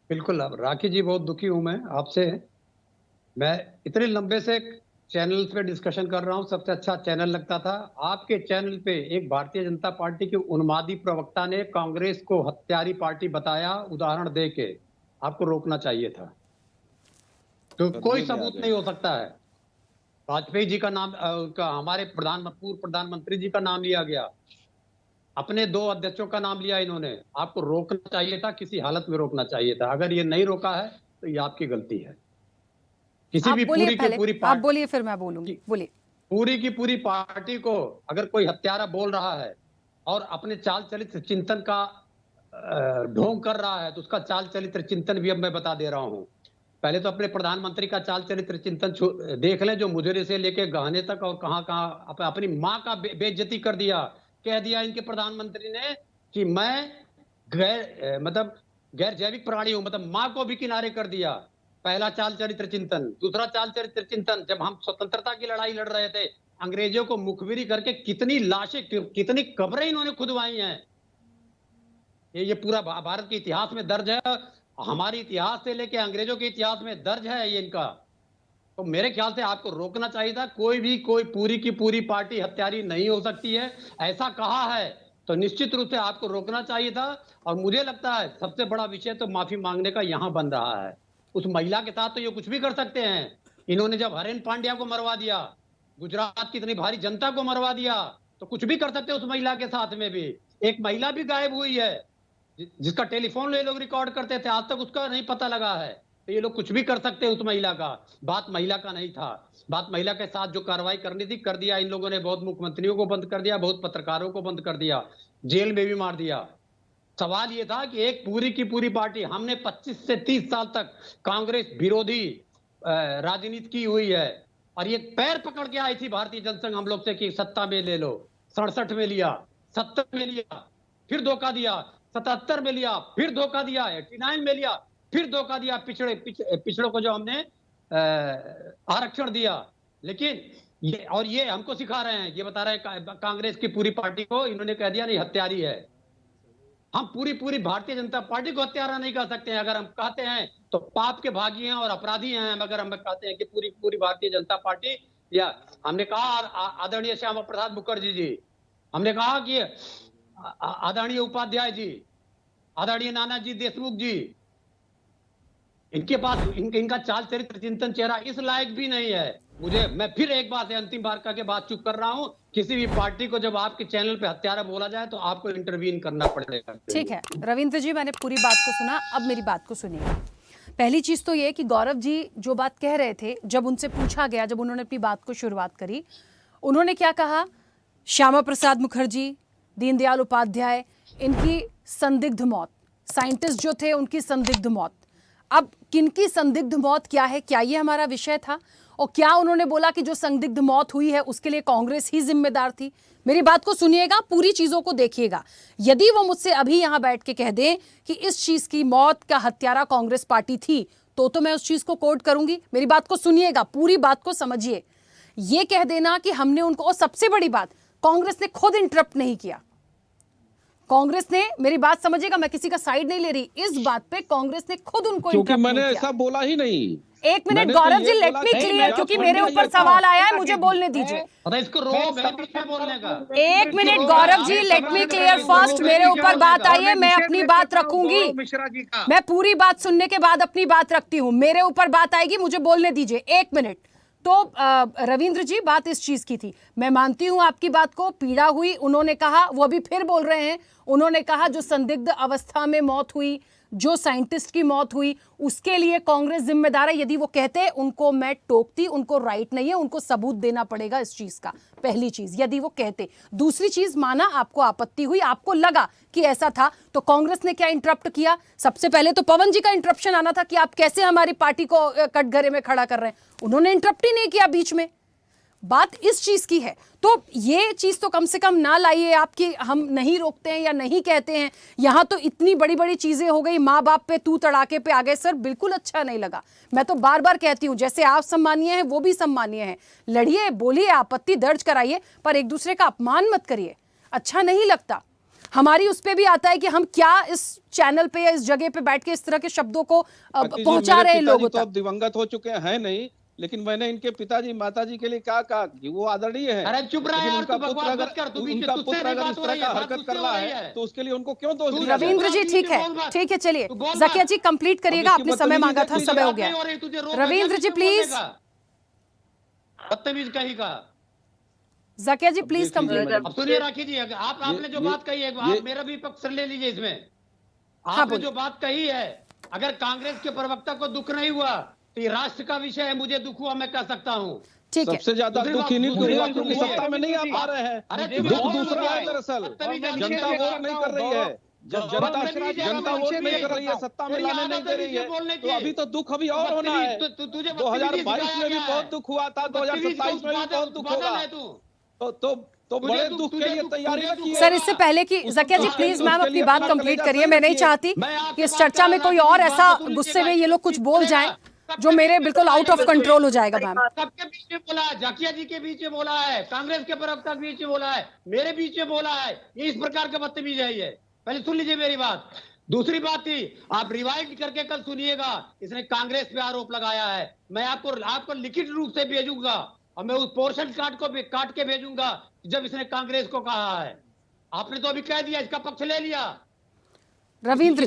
बिल्कुल, अब राखी जी बहुत दुखी हूं मैं आपसे। मैं इतने लंबे से चैनल पे डिस्कशन कर रहा हूं, सबसे अच्छा चैनल लगता था। आपके चैनल पे एक भारतीय जनता पार्टी के उन्मादी प्रवक्ता ने कांग्रेस को हत्यारी पार्टी बताया, उदाहरण दे के। आपको रोकना चाहिए था। तो कोई सबूत नहीं हो सकता है। वाजपेयी जी का नाम, हमारे पूर्व प्रधानमंत्री जी का नाम लिया गया, अपने 2 अध्यक्षों का नाम लिया इन्होंने। आपको रोकना चाहिए था, किसी हालत में रोकना चाहिए था। अगर ये नहीं रोका है तो ये आपकी गलती है। किसी भी पूरी की पूरी आप बोलिए, फिर मैं बोलूंगी। बोलिए। पूरी की पूरी पार्टी को अगर कोई हत्यारा बोल रहा है और अपने चाल चरित्र चिंतन का ढोंग कर रहा है, तो उसका चाल चरित्र चिंतन भी अब मैं बता दे रहा हूं। पहले तो अपने प्रधानमंत्री का चाल चरित्र चिंतन देख लें, जो मुजरे से लेके गहने तक और कहां अपनी माँ का बेइज्जती कर दिया। कह दिया इनके प्रधानमंत्री ने कि मैं गैर जैविक प्राणी हूं, मतलब माँ को भी किनारे कर दिया। पहला चाल चरित्र चिंतन। दूसरा चाल चरित्र चिंतन, जब हम स्वतंत्रता की लड़ाई लड़ रहे थे, अंग्रेजों को मुखबिरी करके कितनी लाशें, कितनी कब्रें इन्होंने खुदवाई हैं। ये पूरा भारत के इतिहास में दर्ज है। हमारे इतिहास से लेके अंग्रेजों के इतिहास में दर्ज है ये इनका। तो मेरे ख्याल से आपको रोकना चाहिए था। कोई पूरी की पूरी पार्टी हत्यारी नहीं हो सकती है, ऐसा कहा है तो निश्चित रूप से आपको रोकना चाहिए था। और मुझे लगता है सबसे बड़ा विषय तो माफी मांगने का यहां बन रहा है। उस महिला के साथ तो ये कुछ भी कर सकते हैं। इन्होंने जब हरेन पांड्या को मरवा दिया, गुजरात की इतनी भारी जनता को मरवा दिया, तो कुछ भी कर सकते हैं उस महिला के साथ में भी। एक महिला भी गायब हुई है जिसका टेलीफोन ये लोग रिकॉर्ड करते थे, आज तक उसका नहीं पता लगा है। तो ये लोग कुछ भी कर सकते हैं उस महिला का। बात महिला का नहीं था, बात महिला के साथ जो कार्रवाई करनी थी कर दिया इन लोगों ने। बहुत मुख्यमंत्रियों को बंद कर दिया, बहुत पत्रकारों को बंद कर दिया, जेल में भी मार दिया। सवाल ये था कि एक पूरी की पूरी पार्टी, हमने 25 से 30 साल तक कांग्रेस विरोधी राजनीति की हुई है और ये पैर पकड़ के आई थी भारतीय जनसंघ हम लोग से कि सत्ता में ले लो। 67 में लिया, 70 में लिया, फिर धोखा दिया, 77 में लिया, फिर धोखा दिया, 89 में लिया, फिर धोखा दिया। पिछड़ों को जो हमने आरक्षण दिया। लेकिन ये हमको सिखा रहे हैं, ये बता रहे हैं कांग्रेस की पूरी पार्टी को, इन्होंने कह दिया नहीं हत्यारी है। हम पूरी भारतीय जनता पार्टी को हत्यारा नहीं कह सकते हैं। अगर हम कहते हैं तो पाप के भागी हैं और अपराधी हैं। अगर हम कहते हैं कि पूरी भारतीय जनता पार्टी, या हमने कहा आदरणीय श्यामा प्रसाद मुखर्जी जी, हमने कहा कि आदरणीय उपाध्याय जी, आदरणीय नानाजी देशमुख जी, इनके पास इनका चाल चरित्र चिंतन चेहरा इस लायक भी नहीं है। मैं फिर एक बात है, अंतिम बार का के बाद चुप कर रहा हूं, किसी भी पार्टी को जब आपके चैनल पे हत्यारा बोला जाए तो आपको इंटरवीन करना पड़ेगा। ठीक है रविंद्र जी, मैंने पूरी बात को सुना, अब मेरी बात को सुनिए। पहली चीज तो ये कि गौरव जी जो बात कह रहे थे, जब उनसे पूछा गया, जब उन्होंने अपनी बात को शुरुआत करी, उन्होंने क्या कहा? श्यामा प्रसाद मुखर्जी, दीनदयाल उपाध्याय, इनकी संदिग्ध मौत, साइंटिस्ट जो थे उनकी संदिग्ध मौत। अब किनकी संदिग्ध मौत क्या है, क्या ये हमारा विषय था? और क्या उन्होंने बोला कि जो संदिग्ध मौत हुई है उसके लिए कांग्रेस ही जिम्मेदार थी? मेरी बात को सुनिएगा, पूरी चीजों को देखिएगा। यदि वो मुझसे अभी यहां बैठ के कह दें कि इस चीज की मौत का हत्यारा कांग्रेस पार्टी थी, तो मैं उस चीज को कोट करूंगी। मेरी बात को सुनिएगा, पूरी बात को समझिए। ये कह देना कि हमने उनको, और सबसे बड़ी बात, कांग्रेस ने खुद इंटरप्ट नहीं किया। कांग्रेस ने, मेरी बात समझिएगा, मैं किसी का साइड नहीं ले रही, इस बात पे कांग्रेस ने खुद उनको क्योंकि इंटरप्ट मैंने नहीं किया। ऐसा बोला ही नहीं। एक minute Gaurav ji, let me clear, क्योंकि मेरे ऊपर सवाल आया है, मुझे बोलने दीजिए। इसको रोक है बीच में बोलने का। एक minute Gaurav ji, let me clear first. मेरे ऊपर बात आई है, मैं अपनी बात रखूंगी। मैं पूरी बात सुनने के बाद अपनी बात रखती हूँ। मेरे ऊपर बात आएगी, मुझे बोलने दीजिए 1 मिनट। तो रविंद्र जी, बात इस चीज की थी, मैं मानती हूं आपकी बात को, पीड़ा हुई। उन्होंने कहा, वो अभी फिर बोल रहे हैं, उन्होंने कहा जो संदिग्ध अवस्था में मौत हुई, जो साइंटिस्ट की मौत हुई, उसके लिए कांग्रेस जिम्मेदार है। यदि वो कहते, उनको मैं टोकती, उनको राइट नहीं है, उनको सबूत देना पड़ेगा इस चीज का। पहली चीज, यदि वो कहते। दूसरी चीज, माना आपको आपत्ति हुई, आपको लगा कि ऐसा था, तो कांग्रेस ने क्या इंटरप्ट किया? सबसे पहले तो पवन जी का इंटरप्शन आना था कि आप कैसे हमारी पार्टी को कटघरे में खड़ा कर रहे हैं। उन्होंने इंटरप्ट ही नहीं किया बीच में। बात इस चीज की है, तो ये चीज तो कम से कम ना लाइए आपकी, हम नहीं रोकते हैं या नहीं कहते हैं। यहां तो इतनी बड़ी बड़ी चीजें हो गई, माँ बाप पे तू तड़ाके पे आ गए। सर बिल्कुल अच्छा नहीं लगा। मैं तो बार बार कहती हूं, जैसे आप सम्मानीय हैं वो भी सम्मानीय हैं। लड़िए, बोलिए, आपत्ति दर्ज कराइए, पर एक दूसरे का अपमान मत करिए, अच्छा नहीं लगता। हमारी उस पे भी आता है कि हम क्या इस चैनल पे या इस जगह पे बैठ के इस तरह के शब्दों को पहुंचा रहे हैं लोगों तक। तो दिवंगत हो चुके हैं नहीं, लेकिन मैंने इनके पिताजी माताजी के लिए क्या कहा कि वो आदरणीय है। अरे चुप रहा, उनका पुत्र अगर इस तरह का हरकत कर रहा है तो उसके लिए उनको क्यों दोष दिया? रविंद्र जी ठीक है, चलिए जकिया जी कंप्लीट करिएगा, आपने समय मांगा था, समय हो गया। रविंद्र जी प्लीज, बदतमीज कहीं का। जकिया जी प्लीज कंप्लीट। अब सुनिए राखी जी, आपने जो बात कही है, आप मेरा भी पक्ष ले लीजिए इसमें। आपने जो बात कही है, अगर कांग्रेस के प्रवक्ता को दुख नहीं हुआ तो ये राष्ट्र का विषय है, मुझे दुख हुआ, मैं कह सकता हूँ। ठीक है, सबसे ज्यादा दुख इन्हीं को हुआ क्योंकि सत्ता में नहीं आ पा रहे हैं। दुख दूसरा है, दरअसल जनता वोट नहीं कर रही है। जब जनता वोट नहीं कर रही है, सत्ता में लाने नहीं दे रही है, तो अभी तो दुख अभी और होना है। 2022 में भी बहुत दुख हुआ था, 2027 में भी बहुत दुख होगा। तो बड़े दुख के लिए तैयारी रखिए। सर इससे पहले कि जकिया जी प्लीज मैम अपनी बात कंप्लीट करिए। मैं नहीं चाहती कि इस चर्चा में कोई और ऐसा गुस्से में ये लोग कुछ बोल जाएं जो मेरे बिल्कुल आउट ऑफ कंट्रोल हो जाएगा। मैम सबके बीच में बोला है, जाकिया जी के बीच में बोला है, कांग्रेस के प्रवक्ता के बीच में बोला है, मेरे बीच में बोला है। ये इस प्रकार का बदतमीज है ये। पहले सुन लीजिए मेरी बात। दूसरी बात थी, आप रिवाइंड करके कल सुनिएगा, इसने कांग्रेस पे आरोप लगाया है। मैं आपको लिखित रूप से भेजूंगा और मैं उस पोर्शन काट के भेजूंगा जब इसने कांग्रेस को कहा है। आपने तो अभी कह दिया, इसका पक्ष ले लिया। रविंद्र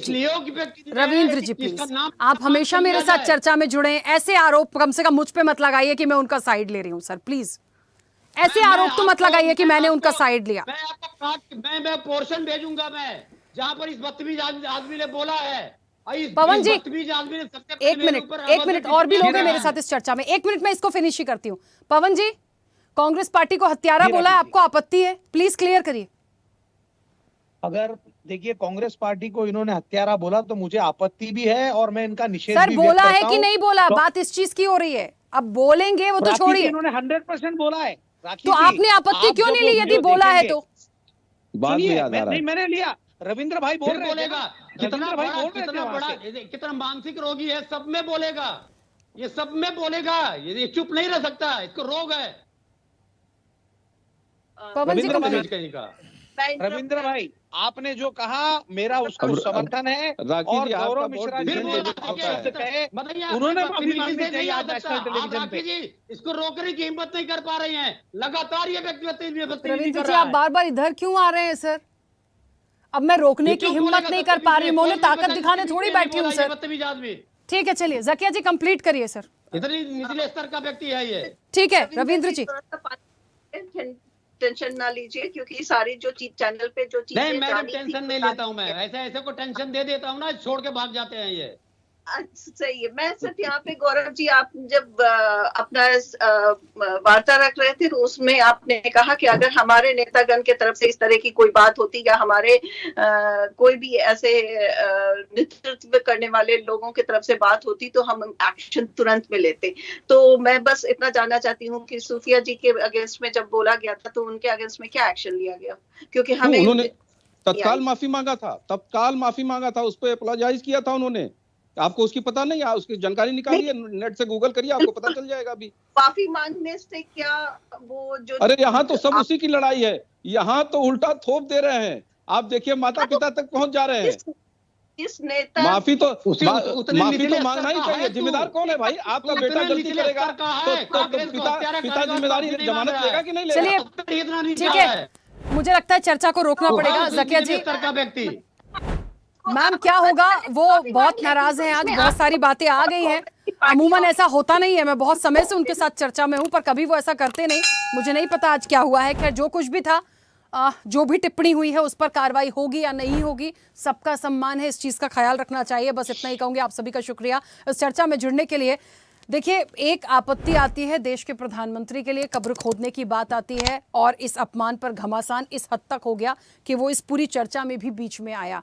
जी प्लीज, आप हमेशा मेरे साथ चर्चा में जुड़े हैं, ऐसे आरोप कम से कम मुझ पे मत लगाइए कि मैं उनका साइड ले रही हूँ। सर प्लीज ऐसे आरोप तो मत लगाइए कि मैंने उनका साइड लिया। मैं पोर्शन भेजूंगा, मैं जहां पर इस बदतमीज आदमी ने बोला है। पवन जी एक मिनट और भी लोग हैं मेरे साथ इस चर्चा में। 1 मिनट में इसको फिनिश ही करती हूँ। पवन जी, कांग्रेस पार्टी को हत्यारा बोला है, आपको आपत्ति है? प्लीज क्लियर करिए। अगर देखिए कांग्रेस पार्टी को इन्होंने हत्यारा बोला तो मुझे आपत्ति भी है और मैं इनका निषेध सर भी बोला व्यक्त है करता कि हूं। नहीं बोला, बात इस चीज की हो रही है। अब बोलेंगे वो तो छोड़िए, इन्होंने 100% बोला है। तो आपने आपत्ति क्यों नहीं ली यदि बोला है तो? बात भी याद आ रहा है। मैंने लिया, रविंद्र भाई बोल रहे बोलेगा, कितना मानसिक रोगी है, सब में बोलेगा, ये सब में बोलेगा, ये चुप नहीं रह सकता, इसको रोग है। पवन जी रविंद्र भाई आपने जो कहा मेरा उसका समर्थन है। राखी और जी, आपका गौरव बहुत मिश्रा जी डिसीजन ने लेने आपके होता है। से कहे, बताइए उन्होंने माफी मांगनी चाहिए आज नेशनल टेलीविजन पे। इसको रोकने की हिम्मत नहीं कर पा रही हैं, लगातार ये व्यक्ति रविंद्र जी, आप बार बार इधर क्यों आ रहे हैं सर? अब मैं रोकने की हिम्मत नहीं कर पा रही, मैं ताकत दिखाने थोड़ी बैठी हूँ सर। ठीक है, चलिए जकिया जी कंप्लीट करिए सर। इतनी निचले स्तर का व्यक्ति है ये। ठीक है रविंद्र जी, टेंशन ना लीजिए, क्योंकि सारी जो चैनल पे जो चीजें नहीं मैडम, टेंशन नहीं लेता हूँ मैं, ऐसे को टेंशन दे देता हूँ ना, छोड़ के भाग जाते हैं ये। सही है। मैं सिर्फ यहाँ पे गौरव जी, आप जब अपना वार्ता रख रहे थे तो उसमें आपने कहा कि अगर हमारे नेतागण के तरफ से इस तरह की कोई बात होती या हमारे कोई भी ऐसे नेतृत्व करने वाले लोगों की तरफ से बात होती तो हम एक्शन तुरंत में लेते। तो मैं बस इतना जानना चाहती हूँ कि सूफिया जी के अगेंस्ट में जब बोला गया था तो उनके अगेंस्ट में क्या एक्शन लिया गया? क्योंकि हमें उन्होंने तत्काल माफी मांगा था, उस पर अपोलोजाइज किया था उन्होंने। आपको उसकी पता नहीं है? उसकी जानकारी निकालिए, नेट से गूगल करिए, आपको पता चल जाएगा अभी। माफी मांगने से क्या वो जो, अरे यहाँ तो सब उसी की लड़ाई है, यहाँ तो उल्टा थोप दे रहे हैं। आप देखिए माता पिता तक पहुंच जा रहे हैं। इस नेता माफी तो मांगना ही चाहिए। जिम्मेदार कौन है भाई? आपका बेटा गलती करेगा तो पिता जिम्मेदारी जमानत लेगा कि नहीं लेगा? चलिए ठीक है, मुझे लगता है चर्चा को रोकना पड़ेगा। जकिया जी, व्यक्ति मैम क्या होगा? वो बहुत नाराज हैं, आज बहुत सारी बातें आ गई हैं। अमूमन ऐसा होता नहीं है, मैं बहुत समय से उनके साथ चर्चा में हूं, पर कभी वो ऐसा करते नहीं। मुझे नहीं पता आज क्या हुआ है। खैर जो कुछ भी था, जो भी टिप्पणी हुई है उस पर कार्रवाई होगी या नहीं होगी, सबका सम्मान है, इस चीज का ख्याल रखना चाहिए। बस इतना ही कहूंगी। आप सभी का शुक्रिया इस चर्चा में जुड़ने के लिए। देखिए, एक आपत्ति आती है देश के प्रधानमंत्री के लिए, कब्र खोदने की बात आती है, और इस अपमान पर घमासान इस हद तक हो गया कि वो इस पूरी चर्चा में भी बीच में आया।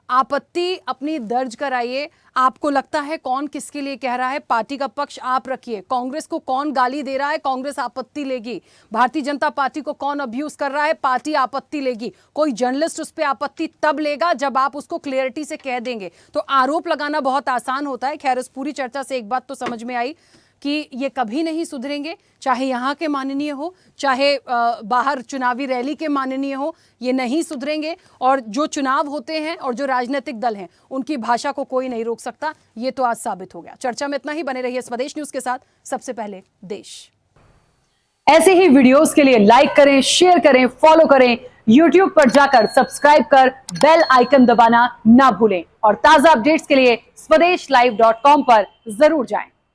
आपत्ति अपनी दर्ज कराइए। आपको लगता है कौन किसके लिए कह रहा है? पार्टी का पक्ष आप रखिए। कांग्रेस को कौन गाली दे रहा है? कांग्रेस आपत्ति लेगी। भारतीय जनता पार्टी को कौन अब्यूज कर रहा है? पार्टी आपत्ति लेगी। कोई जर्नलिस्ट उस पर आपत्ति तब लेगा जब आप उसको क्लियरिटी से कह देंगे। तो आरोप लगाना बहुत आसान होता है। खैर, इस पूरी चर्चा से एक बात तो समझ में आई कि ये कभी नहीं सुधरेंगे, चाहे यहाँ के माननीय हो, चाहे बाहर चुनावी रैली के माननीय हो, ये नहीं सुधरेंगे। और जो चुनाव होते हैं और जो राजनीतिक दल हैं, उनकी भाषा को कोई नहीं रोक सकता। ये तो आज साबित हो गया। चर्चा में इतना ही। बने रहिए स्वदेश न्यूज के साथ। सबसे पहले देश। ऐसे ही वीडियोस के लिए लाइक करें, शेयर करें, फॉलो करें। YouTube पर जाकर सब्सक्राइब कर बेल आइकन दबाना ना भूलें। और ताजा अपडेट्स के लिए स्वदेशलाइव.com पर जरूर जाएं।